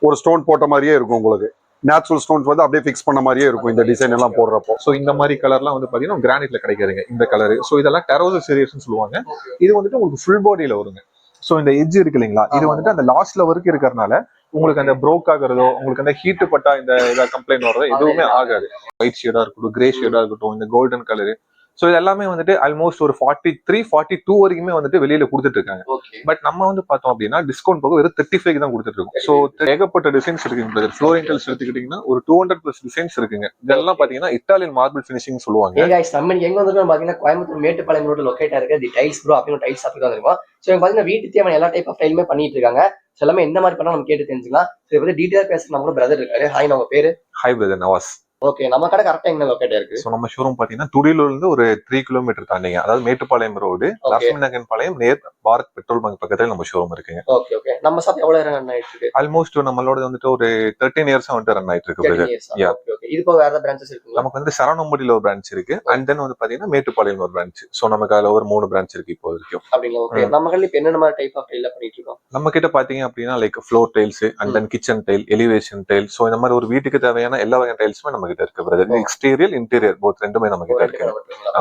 ஒரு ஸ்டோன் போட்ட மாதிரியே இருக்கும் உங்களுக்கு. நேச்சுரல் ஸ்டோன்ஸ் வந்து அப்படியே ஃபிக்ஸ் பண்ண மாதிரியே இருக்கும் இந்த டிசைன் எல்லாம் போடுறப்போ. ஸோ இந்த மாதிரி கலர்லாம் வந்து பாத்தீங்கன்னா கிரானைட்ல கிடைக்காதுங்க இந்த கலர். ஸோ இதெல்லாம் டெரோசோ சீரியஸ்னு சொல்லுவாங்க. இது வந்துட்டு உங்களுக்கு ஃபுல் பாடியில வருங்க. ஸோ இந்த எட்ஜ் இருக்கு இல்லைங்களா, இது வந்துட்டு அந்த லாஸ்ட்ல வரைக்கும் இருக்கிறதுனால உங்களுக்கு அந்த ப்ரோக் ஆகுறதோ, உங்களுக்கு அந்த ஹீட் பட்டா இந்த ஏதாவது கம்ப்ளைண்ட் வர்றதோ எதுவுமே ஆகாது. ஒயிட் ஷேடா இருக்கட்டும், கிரே ஷேடா இருக்கட்டும், இந்த கோல்டன் கலரு. ஸோ இது எல்லாமே வந்துட்டு ஆல்மோஸ்ட் ஒரு 43, 42 வரைக்குமே வந்துட்டு வெளியில கொடுத்துட்டு இருக்காங்க. பட் நம்ம வந்து பார்த்தோம் அப்படின்னா டிஸ்கவுண்ட் போக வெறும் 35 தான் கொடுத்துட்டு இருக்கோம். ஸோ ஏகப்பட்ட டிசைன்ஸ் இருக்குங்க. ஃப்ளோரிங் டைல்ஸ் எடுத்துக்கிட்டீங்கன்னா ஒரு 200+ டிசைன்ஸ் இருக்குங்க. இதெல்லாம் பாத்தீங்கன்னா இட்டாலியன் மார்பிள் ஃபினிஷிங் சொல்லுவாங்க. நம்ம எங்க வந்து பாத்தீங்கன்னா கோயம்புத்தூர் மேட்டுப்பாளையம் ரோடு லொக்கேட் இருக்கு தி டைல்ஸ் ப்ரோ அப்படின்னு டைல்ஸ் ஷாப் தான் இருக்கும். ஸோ இவங்க பாத்தீங்கன்னா வீட்டு தேவையான எல்லா டைப் ஆஃப் டைலுமே பண்ணிட்டு இருக்காங்க. எல்லாமே எந்த மாதிரி பண்ணா நம்ம கேட்டு தெரிஞ்சுக்கலாம். ஸோ இதை டீடைலா பேச நம்ம பிரதர் இருக்காரு. ஹாய், நம்ம பேரு? Hi brother, Nawaz. ஓகே, நம்ம கடை கரெக்டா எங்க லொக்கேட் இருக்கு? ஸோ நம்ம ஷோரூம் பாத்தீங்கன்னா துடியலூர்ல இருந்து ஒரு 3 கிலோமீட்டர் தாண்டிங்க, அதாவது மேட்டுப்பாளையம் ரோடு, லட்சுமிநகர் பாளையம், நேர் பாரத் பெட்ரோல் பங்க் பக்கத்துல நம்ம ஷோரூம் இருக்குங்க. Okay okay. நம்ம ஷாப் எவ்வளவு ரன் ஆயிட்டு இருக்கு? ஆல்மோஸ்ட் நம்மளோட வந்துட்டு ஒரு 13 இயர்ஸா வந்துட்டு ரன் ஆயிட்டு இருக்கு பிரதர். ஓகே. இது போக வேற ஏதாவது பிரான்ச்சஸ் இருக்கு? நமக்கு வந்து சரவணம்பட்டியில ஒரு பிரான்ச் இருக்கு. அண்ட் தென் வந்து பாத்தீங்கன்னா மேட்டுப்பாளையம் ஒரு பிரான்ச். ஸோ நமக்கு அதுல ஒரு 3 பிரான்ச் இருக்கு இப்போ வரைக்கும். அப்படிங்களா? ஓகே. நம்ம கடையில இப்ப என்ன மாதிரி டைப் ஆஃப் டைல் பண்ணிட்டு இருக்கோம்? நம்ம கிட்ட பாத்தீங்க அப்படின்னா like floor tiles and then kitchen tile, elevation tile. So இந்த மாதிரி ஒரு வீட்டுக்கு தேவையான எல்லா வகையான டைல்ஸுமே நம்ம கிட்ட இருக்கு பிரதர். எக்ஸ்டீரியர், இன்டீரியர் போத் ரெண்டுமே நம்ம கிட்ட இருக்கு.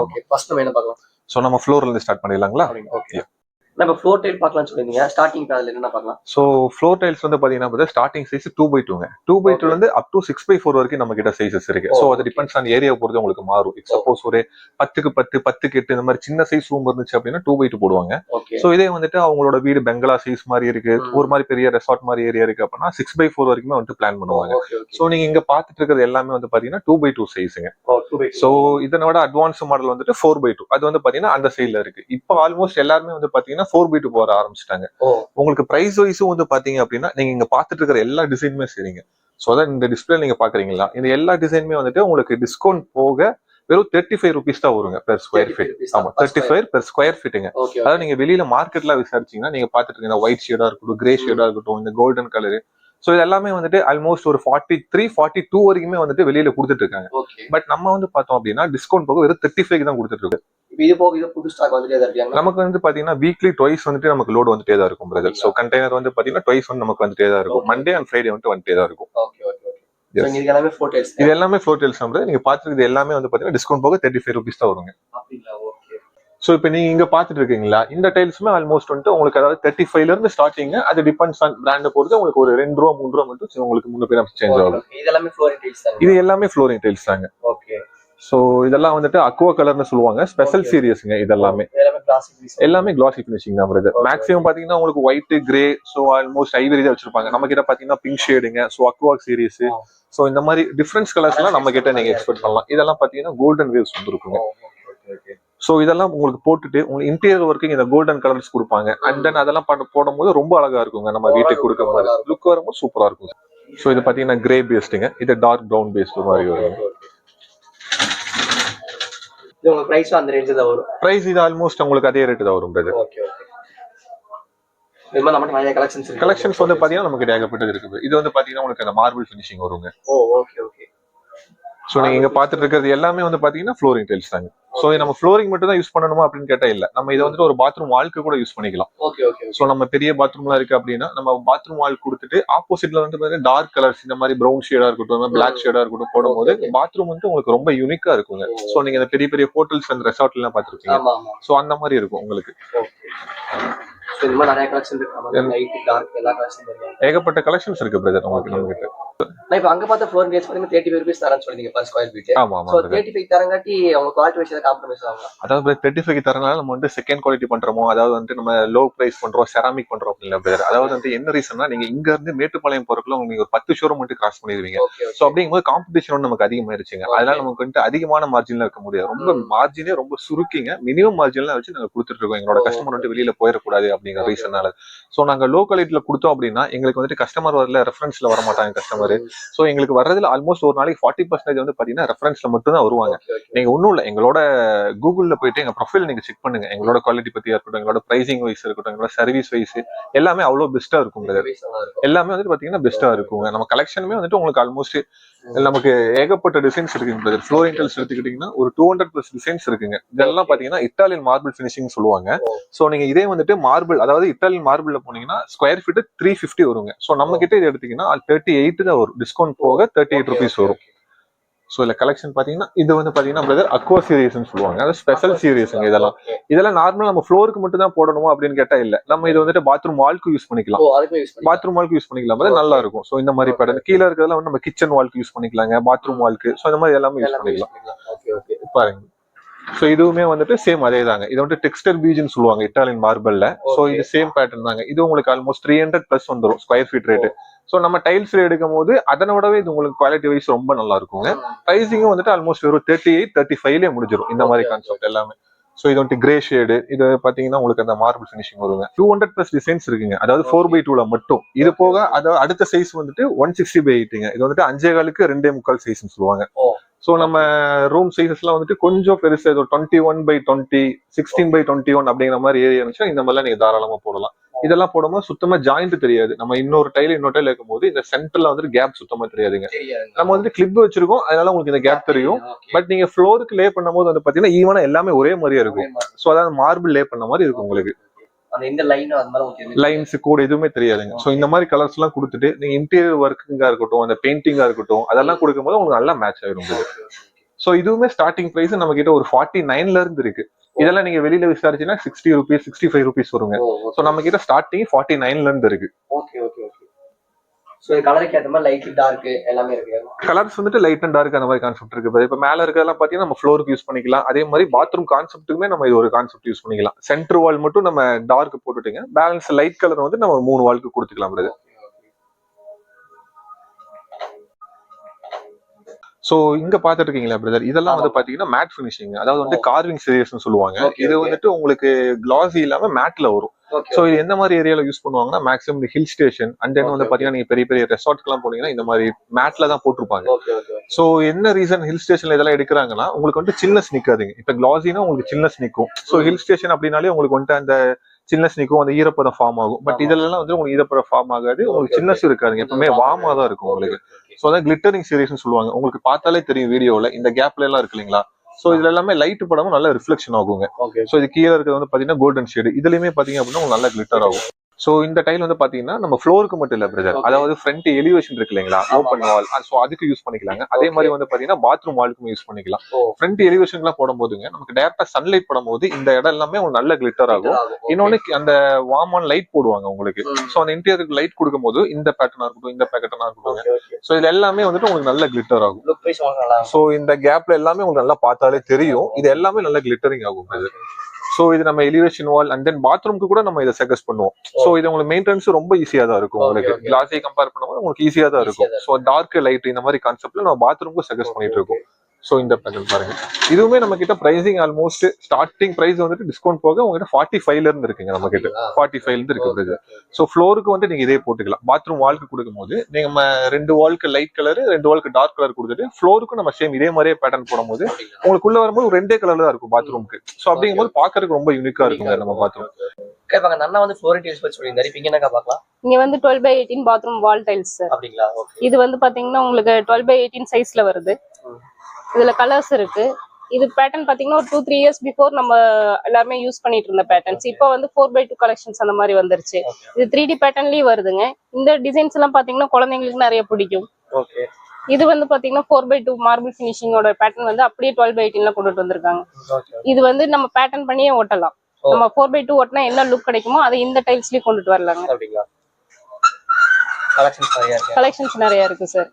ஓகே, ஃபர்ஸ்ட் நம்ம என்ன பார்க்கலாம்? சோ நம்ம ஃப்ளோர்ல இருந்து ஸ்டார்ட் பண்ணிடலாங்களா? ஓகே. நம்ம ஃப்ளோர் டைல் பார்க்கலாம்னு சொல்லிருந்தீங்க. ஸ்டார்டிங் அதுல என்ன பார்க்கலாம்? சோ ஃப்ளோர் டைல்ஸ் வந்து பாத்தீங்கன்னா ஸ்டார்டிங் சைஸ் 2x2ங்க. 2x2 ல இருந்து அப் டு 6x4 வரைக்கும் நம்ம கிட்ட சைஸஸ் இருக்கு. சோ அது டிபெண்ட்ஸ் ஆன் ஏரியா பொறுத்து உங்களுக்கு மாறும். சப்போஸ் ஒரு 10x10, 10x8 இந்த மாதிரி சின்ன சைஸ் ரூம் இருந்துச்சு அப்படின்னா 2x2 போடுவாங்க. சோ இதே வந்துட்டு அவங்களோட வீடு பெங்களா சைஸ் மாதிரி இருக்கு, ஒரு மாதிரி பெரிய ரெசார்ட் மாதிரி ஏரியா இருக்கு அப்படின்னா 6x4 வரைக்குமே வந்து பிளான் பண்ணுவாங்க. சோ நீங்க இங்க பாத்துட்டு இருக்கிறது எல்லாமே வந்து பாத்தீங்கன்னா 2x2 சைஸுங்க. சோ இதனோட அட்வான்ஸ் மாடல் வந்துட்டு 4x2. அது வந்து பாத்தீங்கன்னா அந்த சைட்ல இருக்கு. இப்போ ஆல்மோஸ்ட் எல்லாருமே வந்து பாத்தீங்கன்னா 4x2 போற ஆரம்பிச்சிட்டாங்க. உங்களுக்கு பிரைஸ் வைஸும் வந்து பாத்தீங்க அப்படின்னா நீங்க இங்க பாத்துட்டு இருக்கிற எல்லா டிசைனுமே சரிங்க. சோ அதான் இந்த டிஸ்பிளே நீங்க பாக்குறீங்களா, இந்த எல்லா டிசைனுமே வந்துட்டு உங்களுக்கு டிஸ்கவுண்ட் போக வெறும் 35 ருபீஸ் தான் வருங்க பெர் ஸ்கொயர் ஃபீட். ஆமா, 35 பெர் ஸ்கொயர் ஃபீட்டுங்க. அதாவது நீங்க வெளியில மார்க்கெட்ல விசாரிச்சீங்கன்னா நீங்க பாத்துட்டு இருக்கீங்க ஒயிட் ஷேடா இருக்கட்டும், கிரே ஷேடா இருக்கட்டும், இந்த கோல்டன் கலரு. சோ இது எல்லாமே வந்துட்டு ஆல்மோஸ்ட் ஒரு 43, 42 வரைக்குமே வந்துட்டு வெளியில கொடுத்துட்டு இருக்காங்க. பட் நம்ம வந்து பார்த்தோம் அப்படின்னா டிஸ்கவுண்ட் போக வெறும் 35 தான் கொடுத்துட்டு இருக்கு. இது போக இது புது ஸ்டாக் வந்துட்டே தான் இருக்காங்க. நமக்கு வந்து பாத்தீங்கன்னா வீக்லி ட்வைஸ் வந்துட்டு நமக்கு லோட் வந்துட்டே தான் இருக்கும் பிரதர். சோ கண்டெய்னர் வந்து பாத்தீங்கன்னா ட்வைஸ் வந்து நமக்கு வந்துட்டே தான் இருக்கும். மண்டே அண்ட் ஃப்ரைடே வந்து வந்துட்டே தான் இருக்கும். Okay okay okay. சோ இது எல்லாமே ஃப்ளோர் டைல்ஸ். இது எல்லாமே ஃப்ளோர் டைல்ஸ் தான். நீங்க பாத்துக்கிறது எல்லாமே வந்து பாத்தீங்கன்னா டிஸ்கவுண்ட் போக 35 ருபீஸ் தான் வருங்க. அப்படிங்களா? ஓகே. சோ இப்போ நீங்க இங்க பாத்துட்டு இருக்கீங்களா, இந்த டைல்ஸ்மே ஆல்மோஸ்ட் வந்துட்டு உங்களுக்கு அதாவது 35ல இருந்து ஸ்டார்டிங். அது டிபெண்ட்ஸ் ஆன் பிராண்ட் பொறுத்து உங்களுக்கு ஒரு 2 ரூபா 3 ரூபா மட்டும் உங்களுக்கு முன்ன பின்ன சேஞ்ச் ஆகும். இது எல்லாமே ஃப்ளோரிங் டைல்ஸ் தான். இது எல்லாமே ஃப்ளோரிங் டைல்ஸ் தாங்க. ஓகே. சோ இதெல்லாம் வந்துட்டு அக்வா கலர்னு சொல்லுவாங்க. ஸ்பெஷல் சீரியஸ்ங்க. இதெல்லாமே எல்லாமே கிளாசி ஃபினிஷிங் தான் பிரதர். மேக்ஸிமம் பாத்தீங்கன்னா உங்களுக்கு white, grey, so almost ivory தான் வச்சிருப்பாங்க. நம்ம கிட்ட பாத்தீங்கன்னா பிங்க் ஷேடுங்க, சோ அக்வா சீரிஸ். சோ இந்த மாதிரி டிஃபரன்ஸ் கலர்ஸ் எல்லாம் நம்ம கிட்ட நீங்க எக்ஸ்பெக்ட் பண்ணலாம். இதெல்லாம் பாத்தீங்கன்னா கோல்டன் வேவ்ஸ் வந்துருக்குங்க. சோ இதெல்லாம் உங்களுக்கு போட்டுட்டு உங்களுக்கு இன்டீரியர் ஒர்க்கிங் இந்த கோல்டன் கலர்ஸ் கொடுப்பாங்க. அண்ட் தென் அதெல்லாம் போடும்போது ரொம்ப அழகா இருக்குங்க. நம்ம வீட்டுக்கு கொடுக்கும் போது லுக் வரும்போது சூப்பரா இருக்கும். சோ இது பாத்தீங்கன்னா கிரே பேஸ்டுங்க. இது டார்க் பிரவுன் பேஸ்ட் மாதிரி வரும். இது பிரைஸ் அந்த ரேஞ்ச் தான் வரும். பிரைஸ் இது ஆல்மோஸ்ட் உங்களுக்கு அதே ரேட் தான் வரும் பிரதர். Okay okay. இது மாதிரி நம்ம நிறைய கலெக்ஷன்ஸ் இருக்கு. கலெக்ஷன்ஸ் வந்து பாத்தீங்கன்னா நமக்கு ஏகப்பட்டது இருக்குது. இது வந்து பாத்தீங்கன்னா உங்களுக்கு அந்த மார்பிள் ஃபினிஷிங் வருங்க. Okay okay. சோ நீங்க இங்க பாத்துட்டு இருக்கிறது எல்லாமே வந்து பாத்தீங்கன்னா ஃப்ளோரிங் டைல்ஸ் தாங்க. சோ நம்ம ஃப்ளோரிங் மட்டும் தான் யூஸ் பண்ணணுமா அப்படின்னு கேட்டா இல்ல. நம்ம இதை வந்துட்டு ஒரு பாத்ரூம் வால்க்கு கூட யூஸ் பண்ணிக்கலாம். Okay okay. சோ நம்ம பெரிய பாத்ரூம்லாம் இருக்கு அப்படின்னா நம்ம பாத்ரூம் வால் கொடுத்துட்டு ஆப்போசிட்ல வந்து பாத்தீங்கன்னா டார்க் கலர்ஸ் இந்த மாதிரி பிரவுன் ஷேடா இருக்கட்டும், பிளாக் ஷேடா இருக்கட்டும் போடும்போது பாத்ரூம் வந்து உங்களுக்கு ரொம்ப யூனிக்கா இருக்குங்க. சோ நீங்க இந்த பெரிய பெரிய ஹோட்டல்ஸ் அண்ட் ரெசார்ட்ல எல்லாம் பாத்துருக்கீங்க. சோ அந்த மாதிரி இருக்கும் உங்களுக்கு. ஏகப்பட்ட கலெக்ஷன்ஸ் இருக்கு பிரதர் உங்களுக்கு நம்ம கிட்ட. இப்ப அங்க பார்த்த ஃப்ளோர் டைல்ஸ் பாத்தீங்கன்னா 35 ரூபீஸ் தரேன்னு சொல்றீங்க per ஸ்கொயர் ஃபீட். ஆமா ஆமா. சோ 35 தரங்காட்டி அவங்க குவாலிட்டி வைஸ் காம்ப்ரமைஸ் ஆகுமா? அதாவது 35 தரனால நம்ம வந்து செகண்ட் குவாலிட்டி பண்றோமோ, அதாவது வந்து நம்ம லோ பிரைஸ் பண்றோம், செராமிக் பண்றோம் அப்படின்னா பிரதர். அதாவது வந்து என்ன ரீசன்னா நீங்க இங்க இருந்து மேட்டுப்பாளையம் போறதுக்குள்ள நீங்க ஒரு 10 ஷோரூம் மட்டும் கிராஸ் பண்ணிடுவீங்க. சோ அப்படிங்கும்போது காம்படிஷன் நமக்கு அதிகமாயிருச்சுங்க. அதனால நமக்கு வந்து அதிகமான மார்ஜின்ல இருக்க முடியாது. ரொம்ப மார்ஜினே ரொம்ப சுருக்கிங்க. மினிமம் மார்ஜின்ல வச்சு நாங்க கொடுத்துட்டு இருக்கோம். எங்களோட கஸ்டமர் வந்து வெளியில போயிடக்கூடாது அப்படிங்கிற ரீசனால. சோ நாங்க லோ குவாலிட்டியில கொடுத்தோம் அப்படின்னா எங்களுக்கு வந்துட்டு கஸ்டமர் வரல, ரெஃபரன்ஸ்ல வர மாட்டாங்க கஸ்டமர். சோ எங்களுக்கு வர்றதுல ஆல்மோஸ்ட் ஒரு நாளைக்கு 40% வந்து பாத்தீங்கன்னா ரெஃபரன்ஸ்ல மட்டும் தான் வருவாங்க. நீங்க ஒன்னும் இல்ல, எங்களோட கூகுள்ல போயிட்டு எங்க ப்ரொஃபைல் நீங்க செக் பண்ணுங்க. எங்களோட குவாலிட்டி பத்தியா இருக்கட்டும், எங்களோட பிரைசிங் வைஸ் இருக்கட்டும், எங்களோட சர்வீஸ் வைஸ் எல்லாமே அவ்வளவு பெஸ்டா இருக்கும். எல்லாமே வந்து பாத்தீங்கன்னா பெஸ்டா இருக்குங்க. நம்ம கலெக்ஷனுமே வந்துட்டு உங்களுக்கு ஆல்மோஸ்ட் நமக்கு ஏகப்பட்ட டிசைன்ஸ் இருக்குங்க பிரதர். ஃப்ளோரிங் டைல்ஸ் எடுத்துக்கிட்டீங்கன்னா ஒரு 200+ டிசைன்ஸ் இருக்குங்க. இதெல்லாம் பாத்தீங்கன்னா இட்டாலியன் மார்பிள் ஃபினிஷிங் சொல்லுவாங்க. சோ நீங்க இதே வந்துட்டு மார்பிள், அதாவது இட்டாலியன் மார்பிள்ல போனீங்கன்னா ஸ்கொயர் ஃபீட் 350 வருங்க. சோ நம்ம கிட்ட இது எடுத்தீங்கன்னா 38 தான் வரும், டிஸ்கவுண்ட் போக 38 rupees வரும். ஸோ இல்ல கலெக்ஷன் பாத்தீங்கன்னா இது வந்து பாத்தீங்கன்னா பிரதர் அக்வா சீரியஸ்ன்னு சொல்லுவாங்க. அது ஸ்பெஷல் சீரியஸ்ங்க. இதெல்லாம் நார்மலா நம்ம ஃப்ளோருக்கு மட்டும் தான் போடணுமா அப்படின்னு கேட்டா இல்ல, நம்ம இது வந்துட்டு பாத்ரூம் வால்க்கு யூஸ் பண்ணிக்கலாம். பாத்ரூம் வால்க்கு யூஸ் பண்ணிக்கலாம், நல்லா இருக்கும். ஸோ இந்த மாதிரி பேட்டர்ன் கீழே இருக்கிறதெல்லாம் வந்து நம்ம கிச்சன் வால்க்கு யூஸ் பண்ணிக்கலாங்க, பாத்ரூம் வால்க்கு. ஸோ இந்த மாதிரி எல்லாமே யூஸ் பண்ணிக்கலாம் பாருங்க. ஸோ இதுவுமே வந்துட்டு சேம் அதே தாங்க. இது வந்து டெக்ஸ்டர் பீஜ்னு சொல்லுவாங்க இட்டாலியன் மார்பிள்ல. ஸோ இது சேம் பேட்டர்ன் தாங்க. இது உங்களுக்கு ஆல்மோஸ்ட் 300+ வந்துடும் ஸ்கொயர் ஃபீட் ரேட்டு. ஸோ நம்ம டைல்ஸ்ல எடுக்கும் போது அதனை விடவே இது உங்களுக்கு குவாலிட்டி வைஸ் ரொம்ப நல்லா இருக்குங்க. பிரைசிங்கும் வந்துட்டு ஆல்மோஸ்ட் ஒரு 38-35 முடிஞ்சிடும் இந்த மாதிரி கான்செப்ட் எல்லாமே. ஸோ இது வந்துட்டு கிரே ஷேடு, இது பாத்தீங்கன்னா உங்களுக்கு அந்த மார்பிள் ஃபினிஷிங் வருங்க. 200+ டிசைன்ஸ் இருக்குங்க, அதாவது 4x2ல மட்டும். இது போக அதாவது அடுத்த சைஸ் வந்துட்டு 160/8ங்க. இது வந்துட்டு 5.25க்கு 2.25 சைஸ்ன்னு சொல்லுவாங்க. ஸோ நம்ம ரூம் சைசஸ்லாம் வந்துட்டு கொஞ்சம் பெருசு, 21/20, 16/21 அப்படிங்கிற மாதிரி ஏரியா இருந்துச்சுன்னா இந்த மாதிரிலாம் நீங்க தாராளமா போடலாம். இதெல்லாம் போடும்போது சுத்தமா ஜாயிண்ட் தெரியாது. நம்ம இன்னொரு டைல் இருக்கும் போது இந்த சென்டர்ல வந்துட்டு கேப் சுத்தமா தெரியாதுங்க. நம்ம வந்துட்டு கிளிப் வச்சிருக்கோம், அதனால உங்களுக்கு இந்த கேப் தெரியும். பட் நீங்க ஃப்ளோருக்கு லே பண்ணும்போது வந்து பாத்தீங்கன்னா ஈவனா எல்லாமே ஒரே மாதிரியா இருக்கும். ஸோ அதாவது மார்பிள் லே பண்ண மாதிரி இருக்கும் உங்களுக்கு. லைன்ஸ் கூட எதுவுமே தெரியாதுங்க. சோ இந்த மாதிரி கலர்ஸ் எல்லாம் கொடுத்துட்டு நீங்க இன்டீரியர் ஒர்க்கிங்கா இருக்கட்டும், அந்த பெயிண்டிங்கா இருக்கட்டும், அதெல்லாம் கொடுக்கும்போது உங்களுக்கு நல்லா மேட்ச் ஆயிடும். சோ இதுவுமே ஸ்டார்டிங் பிரைஸ் நம்ம கிட்ட ஒரு 49ல இருந்து இருக்கு. இதெல்லாம் நீங்க வெளியில விசாரிச்சீங்கன்னா 60 rupees 65 rupees வருங்க. சோ நம்ம கிட்ட ஸ்டார்டிங் 49ல இருந்து இருக்கு. கலர்ஸ் வந்துட்டு லைட் அண்ட் டார்க் அந்த மாதிரி கான்செப்ட் இருக்கு. இப்ப மேல இருக்கிறதெல்லாம் பாத்தீங்கன்னா நம்ம ஃப்ளோருக்கு யூஸ் பண்ணிக்கலாம். அதே மாதிரி பாத்ரூம் கான்செப்ட்டுக்குமே நம்ம இது ஒரு கான்செப்ட் யூஸ் பண்ணிக்கலாம். சென்டர் வால் மட்டும் நம்ம டார்க் போட்டுட்டுங்க, பேலன்ஸ் லைட் கலர் வந்து நம்ம 3 வால்க்கு கொடுத்துக்கலாம். சோ இங்க பாத்துட்டு இருக்கீங்களா பிரதர், இதெல்லாம் வந்து பாத்தீங்கன்னா மேட் பினிஷிங், அதாவது வந்து கார்விங் சீரியஸ்னு சொல்லுவாங்க. இது வந்துட்டு உங்களுக்கு கிளாசி இல்லாம மேட்ல வரும். சோ இது எந்த மாதிரி ஏரியால யூஸ் பண்ணுவாங்கன்னா மேக்ஸிமம் இந்த ஹில் ஸ்டேஷன் அண்ட் தென் வந்து பாத்தீங்கன்னா நீங்க பெரிய பெரிய ரெசார்ட்க்கு எல்லாம் போனீங்கன்னா இந்த மாதிரி மேட்ல தான் போட்டிருப்பாங்க. சோ என்ன ரீசன் ஹில் ஸ்டேஷன்ல இதெல்லாம் எடுக்கிறாங்கன்னா உங்களுக்கு வந்து சில்னஸ் நிக்காதுங்க. இப்ப கிளாசினா உங்களுக்கு சில்னஸ் நிக்கும். சோ ஹில் ஸ்டேஷன் அப்படின்னாலே உங்களுக்கு வந்துட்டு அந்த சில்னஸ் நிக்கும், அந்த ஈரப்பதம் ஃபார்ம் ஆகும். பட் இதெல்லாம் வந்து உங்களுக்கு ஈரப்பதம் ஃபார்ம் ஆகாது, உங்களுக்கு சில்னஸ் இருக்காதுங்க, எப்பவுமே வார்மா தான் இருக்கும் உங்களுக்கு. சோ அதான் கிளிட்டரிங் சீரியஸ்னு சொல்லுவாங்க. உங்களுக்கு பார்த்தாலே தெரியும் வீடியோல இந்த கேப்ல எல்லாம் இருக்கு இல்லைங்களா. சோ இதுல எல்லாமே லைட் படமும் நல்ல ரிஃப்ளெக்ஷன் ஆகுங்க. சோ இது கீழே இருக்கிறது வந்து பாத்தீங்கன்னா கோல்டன் ஷேடு, இதுலயுமே பாத்தீங்க அப்படின்னா நல்ல கிளிட்டர் ஆகும். சோ இந்த டைல் வந்து பாத்தீங்கன்னா நம்ம ஃப்ளோருக்கு மட்டும் இல்ல பிரதர், அதாவது ஃப்ரண்ட் எலிவேஷன் இருக்கு இல்லைங்களா, ஓப்பன் வால், சோ அதுக்கு யூஸ் பண்ணிக்கலாங்க. அதே மாதிரி வந்து பாத்தீங்கன்னா பாத்ரூம் வால்க்கும் யூஸ் பண்ணிக்கலாம். ஃப்ரண்ட் எலிவேஷன் எல்லாம் போடும் போதுங்க நமக்கு டைரக்டா சன்லைட் படும் போது இந்த இடம் எல்லாமே உங்களுக்கு நல்ல கிளிட்டர் ஆகும். இன்னொன்னு அந்த வார்ம் லைட் போடுவாங்க உங்களுக்கு. சோ அந்த இன்டீரியருக்கு லைட் கொடுக்கும் போது இந்த பேட்டர்னா இருக்கட்டும், இந்த பேட்டர்னா இருக்கட்டும், சோ இது எல்லாமே வந்துட்டு உங்களுக்கு நல்ல கிளிட்டர் ஆகும். சோ இந்த கேப்ல எல்லாமே உங்களுக்கு நல்லா பார்த்தாலே தெரியும், இது எல்லாமே நல்ல கிளிட்டரிங் ஆகும். சோ இது நம்ம எலிவேஷன் வால் அண்ட் தென் பாத்ரூம்க்கு கூட நம்ம இதை சஜஸ்ட் பண்ணுவோம். சோ இது உங்களுக்கு மெயின்டெனன்ஸ் ரொம்ப ஈஸியா தான் இருக்கும். உங்களுக்கு கிளாஸை கம்பேர் பண்ணும்போது உங்களுக்கு ஈஸியா தான் இருக்கும். சோ டார்க் லைட் இந்த மாதிரி கான்செப்ட்ல நம்ம பாத்ரூம்க்கு சஜஸ்ட் பண்ணிட்டு இருக்கோம். சோ இந்த பேட்டர்ன் பாருங்க, இதுவுமே நம்ம கிட்ட பிரைசிங் ஆல்மோஸ்ட் ஸ்டார்டிங் பிரைஸ் வந்துட்டு டிஸ்கவுண்ட் போக உங்ககிட்ட 45ல இருந்து இருக்குங்க. நம்ம கிட்ட 45ல இருந்து இருக்கு. சோ ஃப்ளோருக்கு வந்து நீங்க இதே போட்டுக்கலாம். பாத்ரூம் வால்க்கு கொடுக்கும் போது நீங்க 2 வால்க்கு லைட் கலர் 2 வால்க்கு டார்க் கலர் கொடுத்துட்டு ஃப்ளோருக்கு நம்ம சேம் இதே மாதிரியே பேட்டர்ன் போடும்போது உங்களுக்கு உள்ள வரும்போது 2 கலர்ல தான் இருக்கும் பாத்ரூம்க்கு. சோ அப்படிங்கும் போது பாக்குறதுக்கு ரொம்ப யூனிக்கா இருக்குங்க நம்ம பாத்ரூம். இங்க வந்து 12/18 பாத்ரூம் வால் டைல்ஸ் சார். இது வந்து பாத்தீங்கன்னா உங்களுக்கு 12/18 சைஸ்ல வருது. இதுல கலர்ஸ் இருக்கு. இது பேட்டர்ன் பாத்தீங்கன்னா ஒரு 2-3 இயர்ஸ் பிஃபோர் நம்ம எல்லாமே யூஸ் பண்ணிட்டு இருந்த பேட்டர்ன்ஸ். இப்போ வந்து 4x2 கலெக்ஷன்ஸ் அந்த மாதிரி வந்துருச்சு. இது 3D பேட்டர்ன்லயே வருதுங்க. இந்த டிசைன்ஸ் எல்லாம் பாத்தீங்கன்னா குழந்தைங்களுக்கு நிறைய பிடிக்கும். இது வந்து பாத்தீங்கன்னா 4x2 மார்பிள் பினிஷிங்கோட பேட்டர்ன் வந்து அப்படியே 12/18ல கொண்டுட்டு வந்திருக்காங்க. இது வந்து நம்ம பேட்டர்ன் பண்ணியே ஓட்டலாம். நம்ம 4x2 ஓட்டினா என்ன லுக் கிடைக்குமோ அதை இந்த டைல்ஸ்லயே கொண்டுட்டு வரலாங்க. கலெக்ஷன்ஸ் நிறைய இருக்கு சார்.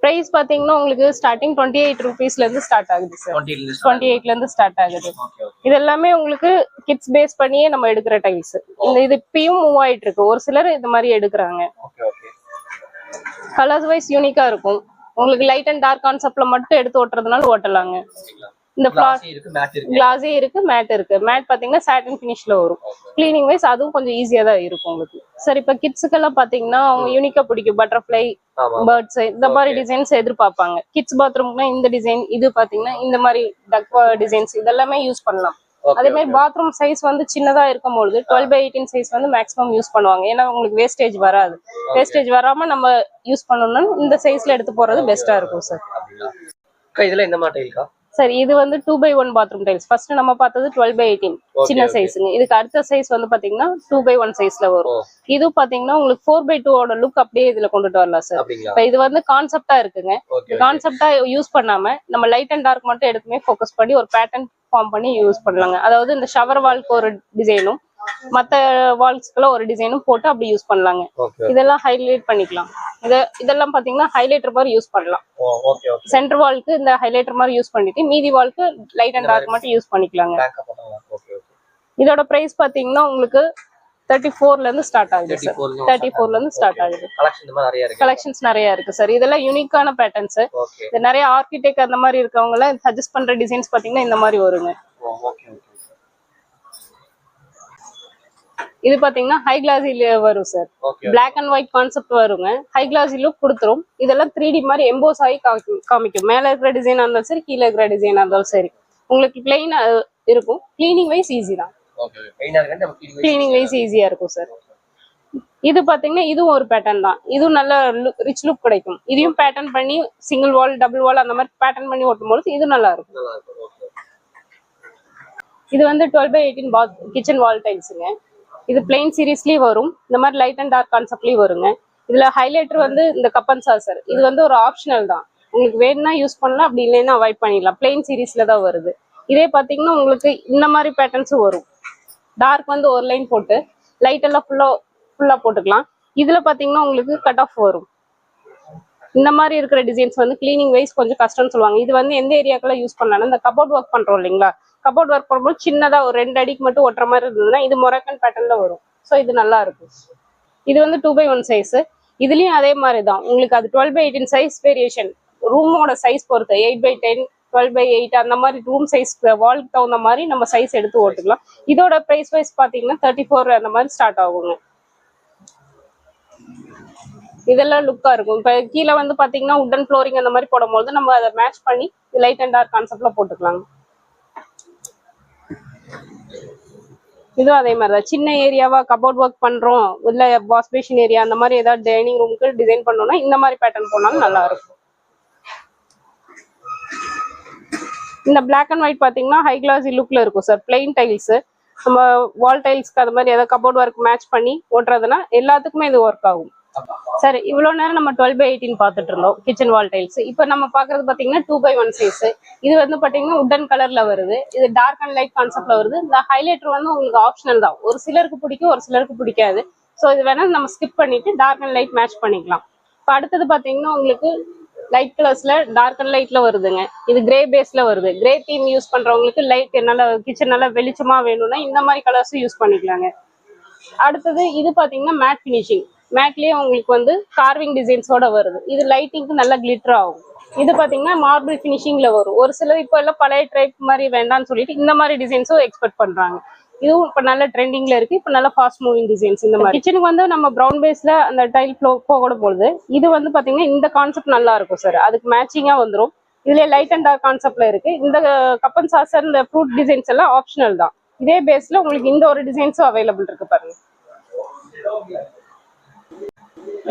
பிரைஸ் பாத்தீங்கன்னா உங்களுக்கு ஸ்டார்டிங் 28 rupeesல இருந்து ஸ்டார்ட் ஆகுது சார். 28ல இருந்து ஸ்டார்ட் ஆகுது. இது எல்லாமே உங்களுக்கு கிட்ஸ் பேஸ் பண்ணியே நம்ம எடுக்கிற டைல்ஸ். இது இப்பயும் மூவ் ஆயிட்டு இருக்கு. ஒரு சிலர் இந்த மாதிரி எடுக்கிறாங்க. கலர்ஸ் வைஸ் யூனிக்கா இருக்கும். உங்களுக்கு லைட் அண்ட் டார்க் கான்செப்ட்ல மட்டும் எடுத்து ஓட்டுறதுனால ஓட்டலாங்க. இந்த கிளாஸே இருக்கு, மேட் இருக்கு. மேட் பாத்தீங்கன்னா சாட்டின் பினிஷ்ல வரும். கிளீனிங் வைஸ் அதுவும் கொஞ்சம் ஈஸியா தான் இருக்கும் உங்களுக்கு. சார் இப்ப கிட்ஸுக்கு எல்லாம் பாத்தீங்கன்னா அவங்க யூனிக்கா பிடிக்கும். பட்டர்ஃபிளை, பேர்ட்ஸ் இந்த மாதிரி டிசைன்ஸ் எதிர்பார்ப்பாங்க. கிட்ஸ் பாத்ரூம்னா இந்த டிசைன், இது பாத்தீங்கன்னா இந்த மாதிரி டக் டிசைன்ஸ் இதெல்லாமே யூஸ் பண்ணலாம். அதே மாதிரி பாத்ரூம் சைஸ் வந்து சின்னதா இருக்கும்போது 12/18 சைஸ் வந்து மேக்ஸிமம் யூஸ் பண்ணுவாங்க. ஏன்னா உங்களுக்கு வேஸ்டேஜ் வராது. வேஸ்டேஜ் வராம நம்ம யூஸ் பண்ணணும்னா இந்த சைஸ்ல எடுத்து போறது பெஸ்டா இருக்கும் சார். இதுல எந்த மாதிரி டைல்க்கா? சார் இது வந்து 2/1 பாத்ரூம் டைல்ஸ். ஃபர்ஸ்ட் நம்ம பார்த்தது 12/18 சின்ன சைஸுங்க. இதுக்கு அடுத்த சைஸ் வந்து பாத்தீங்கன்னா 2/1 சைஸ்ல வரும். இது பாத்தீங்கன்னா உங்களுக்கு 4/2 ஓட லுக் அப்படியே இதுல கொண்டுட்டு வரலாம் சார். இப்ப இது வந்து கான்செப்டா இருக்குங்க. கான்செப்டா யூஸ் பண்ணாம நம்ம லைட் அண்ட் டார்க் மட்டும் எடுத்துமே ஃபோக்கஸ் பண்ணி ஒரு பேட்டர்ன் ஃபார்ம் பண்ணி யூஸ் பண்ணலாங்க. அதாவது இந்த ஷவர் வால்க்கு ஒரு டிசைனும் மத்த வால்ஸ்க்குள்ள ஒரு டிசைனும் போட்டு அப்படி யூஸ் பண்ணலாங்க. இதெல்லாம் ஹைலைட் பண்ணிக்கலாம். இதெல்லாம் பாத்தீங்கன்னா ஹைலைட்டர் மாதிரி யூஸ் பண்ணலாம். சென்டர் வால்க்கு இந்த ஹைலைட்டர் மாதிரி யூஸ் பண்ணிட்டு மீதி வால்க்கு லைட் அண்ட் டார்க் மட்டும் யூஸ் பண்ணிக்கலாங்க. இதோட பிரைஸ் பாத்தீங்கன்னா உங்களுக்கு 34ல இருந்து ஸ்டார்ட் ஆகுது சார். 34ல இருந்து ஸ்டார்ட் ஆகுது. கலெக்ஷன்ஸ் நிறைய இருக்கு சார். இதெல்லாம் யூனிக்கான பேட்டர்ன்ஸ். இது நிறைய ஆர்கிடெக்ட் அந்த மாதிரி இருக்கவங்க எல்லாம் சஜஸ்ட் பண்ற டிசைன்ஸ் பாத்தீங்கன்னா இந்த மாதிரி வருங்க. இது பாத்தீங்கன்னா ஹை கிளாஸில வரும் sir. Black and white concept வருங்க. ஹை கிளாஸி லுக் கொடுத்துரும். இதெல்லாம் 3D மாதிரி எம்போஸ் ஆகி காமிக்கும். மேல இருக்கிற டிசைனா இருந்தாலும் சரி, கீழே இருக்கிற டிசைனா இருந்தாலும் சரி. உங்களுக்கு பிளெயின் இருக்கும். கிளீனிங் வைஸ் ஈஸி தான். கிளீனிங் வைஸ் ஈஸியா இருக்கும் சார். இது பாத்தீங்கன்னா இதுவும் ஒரு பேட்டர்ன் தான். இதுவும் நல்ல ரிச் லுக் கிடைக்கும். இதையும் பேட்டர்ன் பண்ணி சிங்கிள் வால் டபுள் வால் அந்த மாதிரி பேட்டர்ன் பண்ணி ஓட்டும் போது இது நல்லா இருக்கும். இது வந்து 12/18 கிச்சன் வால் டைல்ஸுங்க. இது பிளெயின் சீரீஸ்லயே வரும். இந்த மாதிரி லைட் அண்ட் டார்க் கான்செப்ட்லயும் வருங்க. இதுல ஹைலைட்டர் வந்து இந்த கப்பன் சாசர். இது வந்து ஒரு ஆப்ஷனல் தான். உங்களுக்கு வேணும்னா யூஸ் பண்ணலாம், அப்படி இல்லைன்னா அவாய்ட் பண்ணிடலாம். பிளெயின் சீரீஸ்ல தான் வருது. இதே பாத்தீங்கன்னா உங்களுக்கு இந்த மாதிரி பேட்டர்ன்ஸும் வரும். டார்க் வந்து ஒரு லைன் போட்டு லைட் எல்லாம் ஃபுல்லா போட்டுக்கலாம். இதுல பாத்தீங்கன்னா உங்களுக்கு கட் ஆஃப் வரும். இந்த மாதிரி இருக்கிற டிசைன்ஸ் வந்து கிளீனிங் வைஸ் கொஞ்சம் கஷ்டம்னு சொல்லுவாங்க. இது வந்து எந்த ஏரியாக்கெல்லாம் யூஸ் பண்ணலாம், இந்த கபோர்ட் ஒர்க் பண்றோம் இல்லைங்களா, கபோர்ட் ஒர்க் பண்ணும்போது சின்னதா ஒரு 2 அடிக்கு மட்டும் ஒட்டுற மாதிரி இருந்ததுன்னா இது மொரக்கன் பேட்டர்ன்ல வரும். ஸோ இது நல்லா இருக்கும். இது வந்து 2/1 சைஸ். இதுலயும் அதே மாதிரி தான் உங்களுக்கு அது 12/18 சைஸ் வேரியேஷன். ரூமோட சைஸ் பொறுத்து 8/10 12/8 அந்த மாதிரி ரூம் சைஸ் வால்க்கு தகுந்த மாதிரி நம்ம சைஸ் எடுத்து ஓட்டுக்கலாம். இதோட பிரைஸ் வைஸ் பாத்தீங்கன்னா 34 அந்த மாதிரி ஸ்டார்ட் ஆகுங்க. இதெல்லாம் லுக்கா இருக்கும். இப்ப கீழே வந்து பாத்தீங்கன்னா உட்டன் ஃப்ளோரிங் அந்த மாதிரி போடும்போது நம்ம அதை மேட்ச் பண்ணி லைட் அண்ட் டார்க் கான்செப்ட்ல போட்டுக்கலாம். இதுவும் அதே மாதிரி தான். சின்ன ஏரியாவா கபோர்ட் ஒர்க் பண்றோம், இல்ல வாஷ் பேஷன் ஏரியா அந்த மாதிரி ஏதாவது டைனிங் ரூமுக்கு டிசைன் பண்ணோம்னா இந்த மாதிரி பேட்டர்ன் போனாலும் நல்லா இருக்கும். இந்த பிளாக் அண்ட் ஒயிட் பாத்தீங்கன்னா ஹை கிளாஸி லுக்ல இருக்கும் சார். பிளெயின் டைல்ஸ் நம்ம வால் டைல்ஸ்க்கு அது மாதிரி ஏதாவது கபோர்ட் ஒர்க் மேட்ச் பண்ணி ஓட்டுறதுன்னா எல்லாத்துக்குமே இது ஒர்க் ஆகும் சார். இவ்வளவு நேரம் நம்ம 12/18 பார்த்துட்டு இருந்தோம் கிச்சன் வால் டைல்ஸ். இப்போ நம்ம பாக்குறது பாத்தீங்கன்னா 2/1 சைஸ். இது வந்து பாத்தீங்கன்னா உட்டன் கலர்ல வருது. இது டார்க் அண்ட் லைட் கான்செப்ட்ல வருது. இந்த ஹைலைட்டர் வந்து உங்களுக்கு ஆப்ஷனல் தான். ஒரு சிலருக்கு பிடிக்கும், ஒரு சிலருக்கு பிடிக்காது. ஸோ இது வேணா நம்ம ஸ்கிப் பண்ணிட்டு டார்க் அண்ட் லைட் மேட்ச் பண்ணிக்கலாம். இப்போ அடுத்தது பாத்தீங்கன்னா உங்களுக்கு லைட் கலர்ஸ்ல டார்க் அண்ட் லைட்ல வருதுங்க. இது கிரே பேஸ்ல வருது. கிரே தீம் யூஸ் பண்றவங்களுக்கு லைட் நல்லா கிச்சன் நல்லா வெளிச்சமா வேணும்னா இந்த மாதிரி கலர்ஸும் யூஸ் பண்ணிக்கலாங்க. அடுத்தது இது பாத்தீங்கன்னா மேட் பினிஷிங். மேட்லயே உங்களுக்கு வந்து கார்விங் டிசைன்ஸோட வருது. இது லைட்டிங்க்கு நல்லா கிளிட்டர் ஆகும். இது பாத்தீங்கன்னா மார்பிள் பினிஷிங்ல வரும். ஒரு சிலர் இப்போ எல்லாம் பழைய டைப் மாதிரி வேண்டாம்னு சொல்லிட்டு இந்த மாதிரி டிசைன்ஸும் எக்ஸ்பெக்ட் பண்றாங்க. இதுவும் இப்ப நல்ல ட்ரெண்டிங்ல இருக்கு. இப்ப நல்ல ஃபாஸ்ட் மூவிங் டிசைன்ஸ். இந்த மாதிரி கிச்சனுக்கு வந்து நம்ம ப்ரௌன் பேஸ்ல அந்த டைல் போக போகுது. இது வந்து பாத்தீங்கன்னா இந்த கான்செப்ட் நல்லா இருக்கும் சார். அதுக்கு மேட்சிங்கா வந்துடும். இதுல லைட் அண்ட் டார்க் கான்செப்ட்ல இருக்கு. இந்த கப்பன் சாசர் இந்த ஃப்ரூட் டிசைன்ஸ் எல்லாம் ஆப்ஷனல் தான். இதே பேஸ்ல உங்களுக்கு இந்த ஒரு டிசைன்ஸும் அவைலபிள் இருக்கு பாருங்க.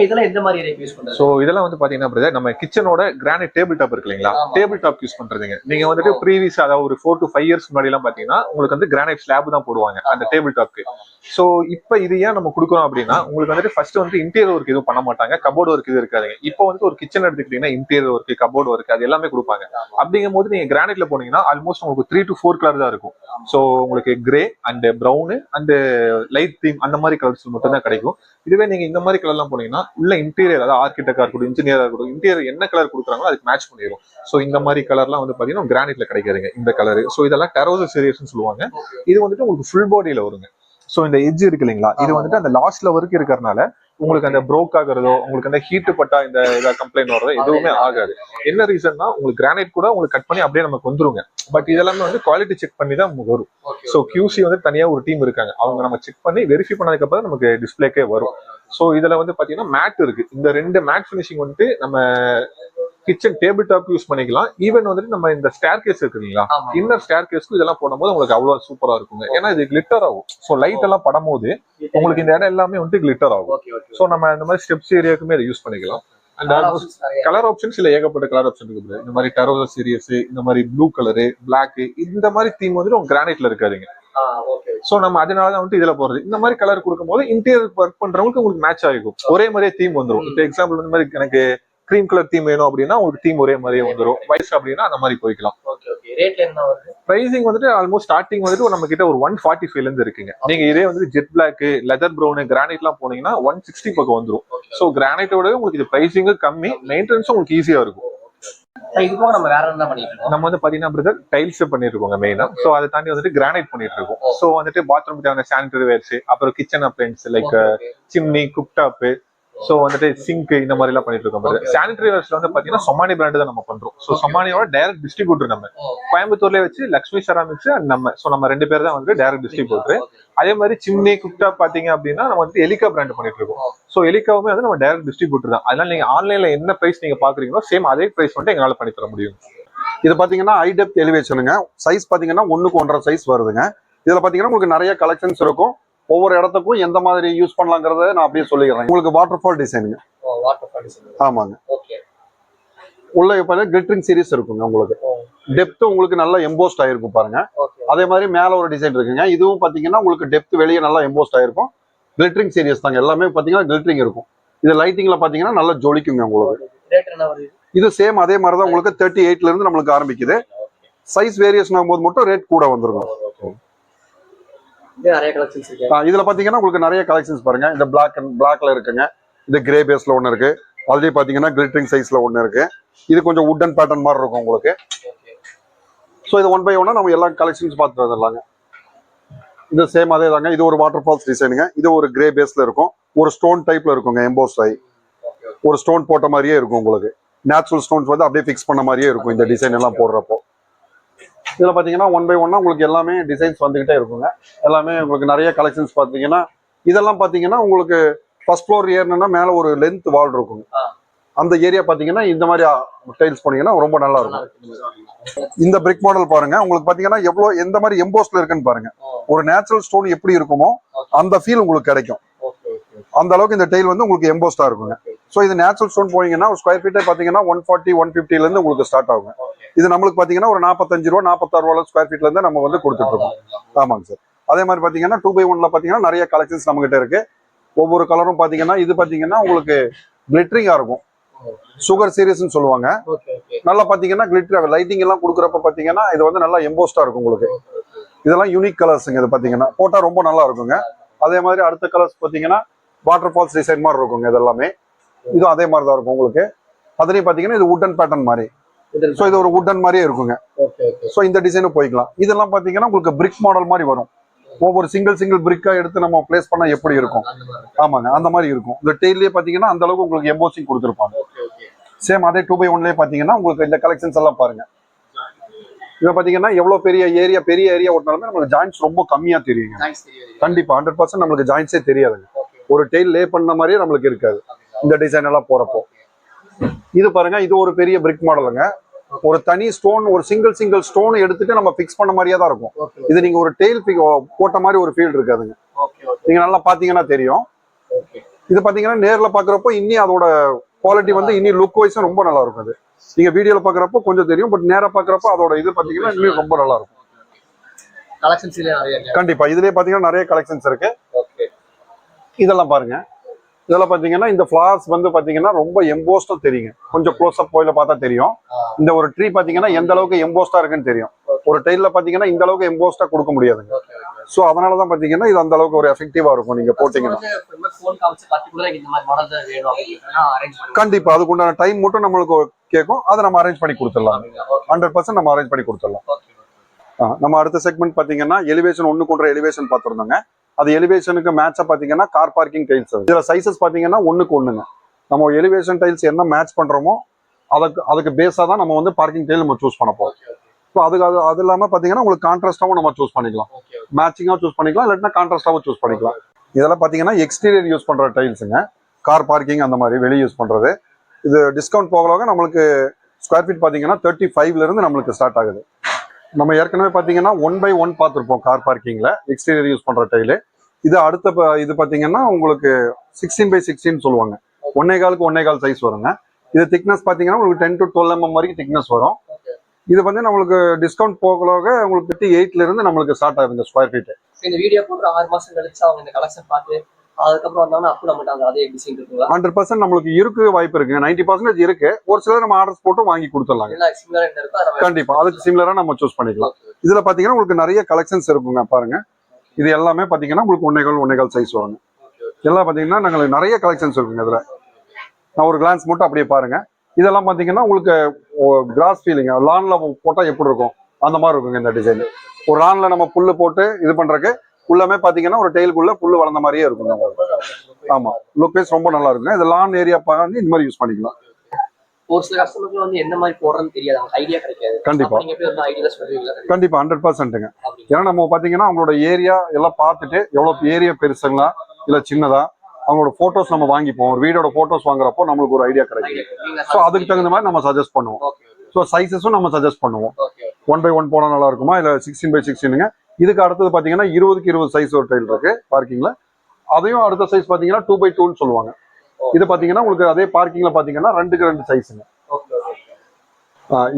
இதெல்லாம் எந்த மாதிரி யூஸ் பண்றது? சோ இதெல்லாம் வந்து பாத்தீங்கன்னா பிரதர் நம்ம கிச்சனோட கிரானைட் டேபிள் டாப் இருக்கு இல்லைங்களா, டேபிள் டாப் யூஸ் பண்றதுங்க. நீங்க வந்துட்டு ப்ரீவியஸ் அதாவது ஒரு 4 to 5 years முன்னாடி எல்லாம் பாத்தீங்கன்னா உங்களுக்கு வந்து கிரானைட் ஸ்லாப் தான் போடுவாங்க அந்த டேபிள் டாப்க்கு. சோ இப்ப இது ஏன் நம்ம கொடுக்குறோம் அப்படின்னா உங்களுக்கு வந்துட்டு ஃபர்ஸ்ட் வந்து இன்டீரியர் ஒர்க் எதுவும் பண்ண மாட்டாங்க, கபோர்டு ஒர்க் இது இருக்காதுங்க. இப்போ வந்து ஒரு கிச்சன் எடுத்துக்கிட்டீங்கன்னா இன்டீரியர் ஒர்க், கபோர்டு ஒர்க் அது எல்லாமே கொடுப்பாங்க. அப்படிங்கும் போது நீங்க கிரானைட்ல போனீங்கன்னா ஆல்மோஸ்ட் உங்களுக்கு 3 to 4 கலர் தான் இருக்கும். சோ உங்களுக்கு grey and brown and light theme அந்த மாதிரி கலர்ஸ் மட்டும் தான் கிடைக்கும். இதுவே நீங்க இந்த மாதிரி கலர் எல்லாம் போனீங்கன்னா உள்ள இன்டீரியர் அதாவது ஆர்கிடெக்டா இருக்கட்டும், இன்ஜினியரா இருக்கட்டும், இன்டீரியர் என்ன கலர் கொடுக்குறாங்களோ அதுக்கு மேட்ச் பண்ணிடும். சோ இந்த மாதிரி கலர்லாம் வந்து பாத்தீங்கன்னா கிரானைட்ல கிடைக்காதுங்க இந்த கலர். சோ இதெல்லாம் டெரோசல் சீரியஸ்னு சொல்லுவாங்க. இது வந்துட்டு உங்களுக்கு ஃபுல் பாடியில வருங்க. சோ இந்த எட்ஜ் இருக்கு இல்லைங்களா, இது வந்துட்டு அந்த லாஸ்ட்ல வரைக்கும் இருக்கிறதுனால உங்களுக்கு அந்த ப்ரோக் ஆகுறதோ உங்களுக்கு அந்த ஹீட் பட்டா இந்த கம்ப்ளைண்ட் வர்றதோ எதுவுமே ஆகாது. என்ன ரீசன்னா உங்களுக்கு கிரானைட் கூட உங்களுக்கு கட் பண்ணி அப்படியே நமக்கு வந்துருங்க. பட் இதெல்லாமே வந்து குவாலிட்டி செக் பண்ணி தான் நமக்கு வரும். ஸோ QC வந்து தனியா ஒரு டீம் இருக்காங்க. அவங்க நம்ம செக் பண்ணி வெரிஃபை பண்ணதுக்கு அப்புறம் நமக்கு டிஸ்பிளேக்கே வரும். ஸோ இதுல வந்து பாத்தீங்கன்னா மேட் இருக்கு. இந்த 2 மேட் ஃபினிஷிங் வந்துட்டு நம்ம கிச்சன் டேபிள் டாப் யூஸ் பண்ணிக்கலாம். ஈவன் வந்துட்டு நம்ம இந்த ஸ்டேர் கேஸ் இருக்கு இல்லைங்களா, இன்னர் ஸ்டேர் கேஸ்க்கு இதெல்லாம் போடும்போது உங்களுக்கு அவ்வளவு சூப்பரா இருக்குங்க. ஏன்னா இது கிளிட்டர் ஆகும். ஸோ லைட் எல்லாம் படும்போது உங்களுக்கு இந்த இடம் எல்லாமே வந்துட்டு கிளிட்டர் ஆகும். ஸோ நம்ம இந்த மாதிரி ஸ்டெப்ஸ் ஏரியாவுக்குமே இதை யூஸ் பண்ணிக்கலாம். அண்ட் கலர் ஆப்ஷன்ஸ் இல்ல ஏகப்பட்ட கலர் ஆப்ஷன் இருக்குது. இந்த மாதிரி டெரோசா சீரியஸ், இந்த மாதிரி ப்ளூ கலரு, பிளாக், இந்த மாதிரி தீம் வந்துட்டு உங்க கிரானைட்ல இருக்காதுங்க. சோ நம்ம அதனாலதான் வந்துட்டு இதுல போறது. இந்த மாதிரி கலர் கொடுக்கும்போது இன்டீரியர் ஒர்க் பண்றவங்களுக்கு உங்களுக்கு மேட்ச் ஆகிக்கும். ஒரே மாதிரியே தீம் வந்துடும். இப்போ எக்ஸாம்பிள் இந்த மாதிரி எனக்கு கிரீம் கலர் தீம் வேணும் அப்படின்னா உங்களுக்கு தீம் ஒரே மாதிரியே வந்துடும். வைஸ் அப்படின்னா அந்த மாதிரி போய்க்கலாம். பிரைசிங் வந்துட்டு ஆல்மோஸ்ட் ஸ்டார்டிங் வந்துட்டு நம்ம கிட்ட ஒரு 145 இருந்து இருக்குங்க. நீங்க இதே வந்து jet black, leather brown, granite எல்லாம் போனீங்கன்னா 160 பக்கம் வந்துடும். சோ கிரானைட்டோட உங்களுக்கு இது பிரைசிங் கம்மி, மெயின்டெனன்ஸும் உங்களுக்கு ஈஸியா இருக்கும். நம்ம வந்து பாத்தீங்கன்னா பிரதர் டைல்ஸ் பண்ணிட்டு இருக்கோங்க மெயினா. சோ அதை தாண்டி வந்துட்டு கிரானைட் பண்ணிட்டு இருக்கோம். சோ வந்துட்டு பாத்ரூம் தேவையான சானிட்டரி வேர்ஸ், அப்புறம் kitchen appliances like chimney, cooktop, so வந்துட்டு சிங்க், இந்த மாதிரி எல்லாம் பண்ணிட்டு இருக்கோம். சானிட்டரி வேர்ஸ்ல வந்து பாத்தீங்கன்னா சொமானி பிராண்ட் தான் நம்ம பண்றோம். சோ சொமானியோட டைரக்ட் டிஸ்ட்ரிபியூட்டர் நம்ம கோயம்புத்தூர்ல வச்சு லக்ஷ்மி செராமிக்ஸ் அண்ட் நம்ம. சோ நம்ம 2 பேர் தான் வந்து டைரக்ட் டிஸ்ட்ரிபியூட்டர். அதே மாதிரி சிம்னி, குக்டாப் பாத்தீங்க அப்படின்னா நம்ம வந்து எலிகா பிராண்ட் பண்ணிட்டு இருக்கோம். சோ எலிகாவுமே வந்து நம்ம டைரக்ட் டிஸ்ட்ரிபியூட்டர் தான். அதனால நீங்க ஆன்லைன்ல என்ன பிரைஸ் நீங்க பாக்குறீங்களோ சேம் அதே பிரைஸ் வந்து எங்களால பண்ணி தர முடியும். இது பாத்தீங்கன்னா ஹை டெப்த் எலிவேஷனுங்க. சைஸ் பாத்தீங்கன்னா 1க்கு 1.5 சைஸ் வருதுங்க. இதுல பாத்தீங்கன்னா உங்களுக்கு நிறைய கலெக்ஷன்ஸ் இருக்கும். ஒவ்வொரு இடத்துக்கும் எந்த மாதிரி யூஸ் பண்ணலாங்கிறத நான் அப்படியே சொல்லிடுறேன். உங்களுக்கு வாட்டர் ஃபால் டிசைனுங்க. ஆமாங்க. உள்ள பாத்தீங்கன்னா கிளிட்டரிங் சீரிஸ் இருக்குங்க. உங்களுக்கு டெப்த் உங்களுக்கு நல்லா எம்போஸ்ட் ஆயிருக்கும் பாருங்க. அதே மாதிரி மேல ஒரு டிசைன் இருக்குங்க. இதுவும் பாத்தீங்கன்னா உங்களுக்கு டெப்த் வெளியே நல்லா எம்போஸ்ட் ஆயிருக்கும். கிளிட்டரிங் சீரிஸ் தாங்க. எல்லாமே பாத்தீங்கன்னா கிளிட்டரிங் இருக்கும். இது லைட்டிங்ல பாத்தீங்கன்னா நல்லா ஜொலிக்குங்க உங்களுக்கு. இது சேம் அதே மாதிரி தான் உங்களுக்கு 38ல இருந்து நம்மளுக்கு ஆரம்பிக்குது. சைஸ் வேரியேஷன் ஆகும்போது மட்டும் ரேட் கூட வந்துருக்கும். இதுல பாத்தீங்கன்னா உங்களுக்கு நிறைய கலெக்ஷன்ஸ் பாருங்க. இந்த பிளாக்ல இருக்குங்க. இந்த கிரே பேஸ்ல ஒண்ணு இருக்கு. அதுலயே பாத்தீங்கன்னா கிளிட்டரிங் சைஸ்ல ஒண்ணு இருக்கு. இது கொஞ்சம் வுட்டன் பேட்டர்ன் மாதிரி இருக்கும் உங்களுக்கு. ஸோ இது 1 by 1 நம்ம எல்லா கலெக்ஷன்ஸ் பார்த்துட்டு வந்துடலாங்க. இது சேம் அதே தாங்க. இது ஒரு வாட்டர் ஃபால்ஸ் டிசைனுங்க. இது ஒரு கிரே பேஸ்ல இருக்கும். ஒரு ஸ்டோன் டைப்ல இருக்குங்க. எம்போஸ் ஆகி ஒரு ஸ்டோன் போட்ட மாதிரியே இருக்கும் உங்களுக்கு. நேச்சுரல் ஸ்டோன்ஸ் வந்து அப்படியே ஃபிக்ஸ் பண்ண மாதிரியே இருக்கும் இந்த டிசைன் எல்லாம் போடுறப்போ. இதுல பாத்தீங்கன்னா 1 by 1 உங்களுக்கு எல்லாமே டிசைன்ஸ் வந்துகிட்டே இருக்குங்க. எல்லாமே உங்களுக்கு நிறைய கலெக்ஷன்ஸ் பாத்தீங்கன்னா இதெல்லாம் பாத்தீங்கன்னா உங்களுக்கு ஃபர்ஸ்ட் ஃப்ளோர் ஏறணும்னா மேல ஒரு லென்த் வால் இருக்குங்க. அந்த ஏரியா பாத்தீங்கன்னா இந்த மாதிரி டைல்ஸ் போனீங்கன்னா ரொம்ப நல்லா இருக்கும். இந்த பிரிக் மாடல் பாருங்க. உங்களுக்கு பாத்தீங்கன்னா எவ்வளவு எந்த மாதிரி எம்போஸ்ட்ல இருக்குன்னு பாருங்க. ஒரு நேச்சுரல் ஸ்டோன் எப்படி இருக்குமோ அந்த ஃபீல் உங்களுக்கு கிடைக்கும். அந்த அளவுக்கு இந்த டைல் வந்து உங்களுக்கு எம்போஸ்டா இருக்குங்க. ஸோ இது நேச்சுரல் ஸ்டோன் போனீங்கன்னா ஒரு ஸ்கொயர் ஃபீட்டே பாத்தீங்கன்னா 140, 150ல இருந்து உங்களுக்கு ஸ்டார்ட் ஆகுங்க. இது நம்மளுக்கு பாத்தீங்கன்னா ஒரு 45 ரூபா, 46 ரூபா ஸ்கொயர் ஃபீட்ல இருந்து நம்ம வந்து கொடுத்துட்டு இருக்கோம். ஆமாங்க சார். அதே மாதிரி பாத்தீங்கன்னா 2 by 1ல பாத்தீங்கன்னா நிறைய கலெக்ஷன்ஸ் நம்ம கிட்ட இருக்கு. ஒவ்வொரு கலரும் பாத்தீங்கன்னா இது பாத்தீங்கன்னா உங்களுக்கு கிளிட்டரிங்கா இருக்கும். சுகர் சீரியஸ்ன்னு சொல்லுவாங்க. நல்லா பாத்தீங்கன்னா கிளிட்டர் லைட்டிங் எல்லாம் கொடுக்குறப்ப பாத்தீங்கன்னா இது வந்து நல்லா எம்போஸ்டா இருக்கும் உங்களுக்கு. இதெல்லாம் யூனிக் கலர்ஸுங்க. இது பாத்தீங்கன்னா போட்டா ரொம்ப நல்லா இருக்குங்க. அதே மாதிரி அடுத்த கலர்ஸ் பாத்தீங்கன்னா வாட்டர் ஃபால்ஸ் டிசைன் மாதிரி இருக்குங்க. இது எல்லாமே இதுவும் அதே மாதிரி தான் இருக்கும் உங்களுக்கு. அதுலயும் பாத்தீங்கன்னா இது வுட்டன் பேட்டர்ன் மாதிரி. ஸோ இது ஒரு வுட்டன் மாதிரியே இருக்குங்க. ஸோ இந்த டிசைனும் போய்க்கலாம். இதெல்லாம் பாத்தீங்கன்னா உங்களுக்கு பிரிக் மாடல் மாதிரி வரும். ஒவ்வொரு சிங்கிள் பிரிக்கா எடுத்து நம்ம பிளேஸ் பண்ணா எப்படி இருக்கும். ஆமாங்க அந்த மாதிரி இருக்கும். இந்த டெய்லயே பாத்தீங்கன்னா அந்த அளவுக்கு உங்களுக்கு எம்போசிங் கொடுத்துருப்பாங்க. சேம் அதே 2 by 1லயே பாத்தீங்கன்னா உங்களுக்கு இந்த கலெக்ஷன்ஸ் எல்லாம் பாருங்க. இதை பாத்தீங்கன்னா எவ்வளவு பெரிய ஏரியா ஓட்டினாலுமே நம்மளுக்கு ஜாயின்ஸ் ரொம்ப கம்மியா தெரியுங்க. கண்டிப்பா 100% நம்மளுக்கு ஜாயின்ஸே தெரியாதுங்க. ஒரு டெய்ல் லே பண்ண மாதிரியே நம்மளுக்கு இருக்காது இந்த டிசைன் எல்லாம் போறப்போ. இது பாருங்க. இது ஒரு பெரிய பிரிக் மாடலுங்க. ஒரு தனி ஸ்டோன், ஒரு சிங்கிள் ஸ்டோன் எடுத்துட்டு நம்ம பிக்ஸ் பண்ண மாதிரியே தான் இருக்கும். இது நீங்க ஒரு டெய்ல் போட்ட மாதிரி ஒரு ஃபீல் இருக்காதுங்க. நீங்க நல்லா பாத்தீங்கன்னா தெரியும். இது பாத்தீங்கன்னா நேர்ல பாக்குறப்போ இன்னி அதோட குவாலிட்டி வந்து இன்னி லுக் வைஸும் ரொம்ப நல்லா இருக்கும். அது நீங்க வீடியோல பாக்குறப்போ கொஞ்சம் தெரியும். பட் நேரா பாக்குறப்போ அதோட இது பாத்தீங்கன்னா இன்னும் ரொம்ப நல்லா இருக்கும். கண்டிப்பா இதுலயே பாத்தீங்கன்னா நிறைய கலெக்ஷன்ஸ் இருக்கு. இதெல்லாம் பாருங்க. இதெல்லாம் பாத்தீங்கன்னா இந்த ஃபிளவர்ஸ் வந்து பாத்தீங்கன்னா ரொம்ப எம்போஸ்டா தெரியுங்க. கொஞ்சம் க்ளோஸ் அப் போயில பார்த்தா தெரியும். இந்த ஒரு ட்ரீ பாத்தீங்கன்னா எந்த அளவுக்கு எம்போஸ்டா இருக்குன்னு தெரியும். ஒரு டைல்ல பாத்தீங்கன்னா இந்த அளவுக்கு எம்போஸ்டா கொடுக்க முடியாதுங்க. சோ அதனாலதான் பாத்தீங்கன்னா இது அந்த அளவுக்கு ஒரு எஃபெக்டிவா இருக்கும் நீங்க போட்டீங்கன்னா. கண்டிப்பா அதுக்குண்டான டைம் மட்டும் நம்மளுக்கு கேட்கும். அதை நம்ம அரேஞ்ச் பண்ணி கொடுத்துடலாம். 100% நம்ம அரேஞ்ச் பண்ணி கொடுத்துடலாம். நம்ம அடுத்த செக்மெண்ட் பாத்தீங்கன்னா எலிவேஷன் 1க்கு 1.5 எலிவேஷன் பார்த்துருந்தோங்க. அது எலிவேஷனுக்கு மேட்சா பாத்தீங்கன்னா கார் பார்க்கிங் டைல்ஸ். இதுல சைசஸ் பாத்தீங்கன்னா 1க்கு 1ங்க. நம்ம எலிவேஷன் டைல்ஸ் என்ன மேட்ச் பண்றோமோ அதுக்கு பேஸா தான் நம்ம வந்து பார்க்கிங் டைல் நம்ம சூஸ் பண்ண போறோம். ஸோ அது இல்லாம பாத்தீங்கன்னா உங்களுக்கு கான்ட்ராஸ்டாவும் நம்ம சூஸ் பண்ணிக்கலாம். மேட்சிங்காவும் சூஸ் பண்ணிக்கலாம், இல்லாட்டினா கான்ட்ராஸ்டாவும் சூஸ் பண்ணிக்கலாம். இதெல்லாம் பாத்தீங்கன்னா எக்ஸ்டீரியர் யூஸ் பண்ற டைல்ஸுங்க. கார் பார்க்கிங் அந்த மாதிரி வெளியே யூஸ் பண்றது. இது டிஸ்கவுண்ட் போகலவங்க நம்மளுக்கு ஸ்கொயர் ஃபீட் பாத்தீங்கன்னா 35ல இருந்து நம்மளுக்கு ஸ்டார்ட் ஆகுது. நம்ம ஏற்கனவே பாத்தீங்கன்னா 1x1 பார்த்துருப்போம் கார் பார்க்கிங்ல எக்ஸ்டீரியர் யூஸ் பண்ற டைலு. இது அடுத்த இது பாத்தீங்கன்னா உங்களுக்கு 16x16 சொல்லுவாங்க. 1.25 1.25 சைஸ் வருங்க. இது திக்னஸ் பாத்தீங்கன்னா உங்களுக்கு 10 to 12 mm வரைக்கும் திக்னஸ் வரும். இது வந்து நம்மளுக்கு டிஸ்கவுண்ட் போகலாக உங்களுக்கு 58ல இருந்து நம்மளுக்கு ஸ்டார்ட் ஆகுது ஸ்கொயர் ஃபீட். இந்த வீடியோ போட்டு 6 மாசம் கழிச்சு அவங்க இந்த கலெக்ஷன் பார்த்து அதுக்கப்புறம் வந்தாங்கன்னா அப்போ நம்ம அதே டிசைன் இருக்குங்களா? 100% நம்மளுக்கு இருக்கு, வாய்ப்பு இருக்கு. 90% இருக்கு. ஒரு சிலர் நம்ம ஆர்டர்ஸ் போட்டு வாங்கி கொடுத்துடலாங்க. கண்டிப்பா அதுக்கு சிமிலரா நம்ம சூஸ் பண்ணிக்கலாம். இதுல பாத்தீங்கன்னா உங்களுக்கு நிறைய கலெக்ஷன்ஸ் இருக்குங்க. பாருங்க, இது எல்லாமே பாத்தீங்கன்னா உங்களுக்கு 1.25 சைஸ் வருங்க. எல்லாம் பாத்தீங்கன்னா நாங்கள் நிறைய கலெக்ஷன்ஸ் இருக்குங்க. இதுல நான் ஒரு கிளான்ஸ் மட்டும் அப்படியே பாருங்க. இதெல்லாம் பாத்தீங்கன்னா உங்களுக்கு கிராஸ் ஃபீலிங் லான்ல போட்டா எப்படி இருக்கும் அந்த மாதிரி இருக்குங்க இந்த டிசைன். ஒரு லான்ல நம்ம புல்லு போட்டு இது பண்றதுக்கு உள்ளமே பாத்தீங்கன்னா ஒரு டெய்லுக்குள்ள புல்லு வளர்ந்த மாதிரியே இருக்கும். ஆமா, லுக் வைஸ் ரொம்ப நல்லா இருக்குங்க. இது லான் ஏரியா வந்து இந்த மாதிரி யூஸ் பண்ணிக்கலாம். ஒரு சில கஸ்டமருக்கு வந்து என்ன மாதிரி போடுறதுன்னு தெரியாது, அவங்க ஐடியா கிடைக்காது. கண்டிப்பா கண்டிப்பா 100%ங்க. ஏன்னா நம்ம பாத்தீங்கன்னா அவங்களோட ஏரியா எல்லாம் பார்த்துட்டு எவ்வளவு ஏரியா பெருசுங்களா இல்ல சின்னதா அவங்களோட போட்டோஸ் நம்ம வாங்கிப்போம். ஒரு வீடோட போட்டோஸ் வாங்குறப்போ நம்மளுக்கு ஒரு ஐடியா கிடைக்கும். ஸோ அதுக்கு தகுந்த மாதிரி நம்ம சஜஸ்ட் பண்ணுவோம். ஸோ சைஸஸும் நம்ம சஜஸ்ட் பண்ணுவோம். 1x1 போனா நல்லா இருக்குமா இல்ல 16x16ங்க. இதுக்கு அடுத்தது பாத்தீங்கன்னா 20க்கு 20 சைஸ் ஒரு டைல் இருக்கு பார்க்கிங்ல. அதையும் அடுத்த சைஸ் பாத்தீங்கன்னா 2x2 சொல்லுவாங்க. இது பாத்தீங்கன்னா உங்களுக்கு அதே பார்க்கிங்ல பாத்தீங்கன்னா 2க்கு 2 சைஸுங்க.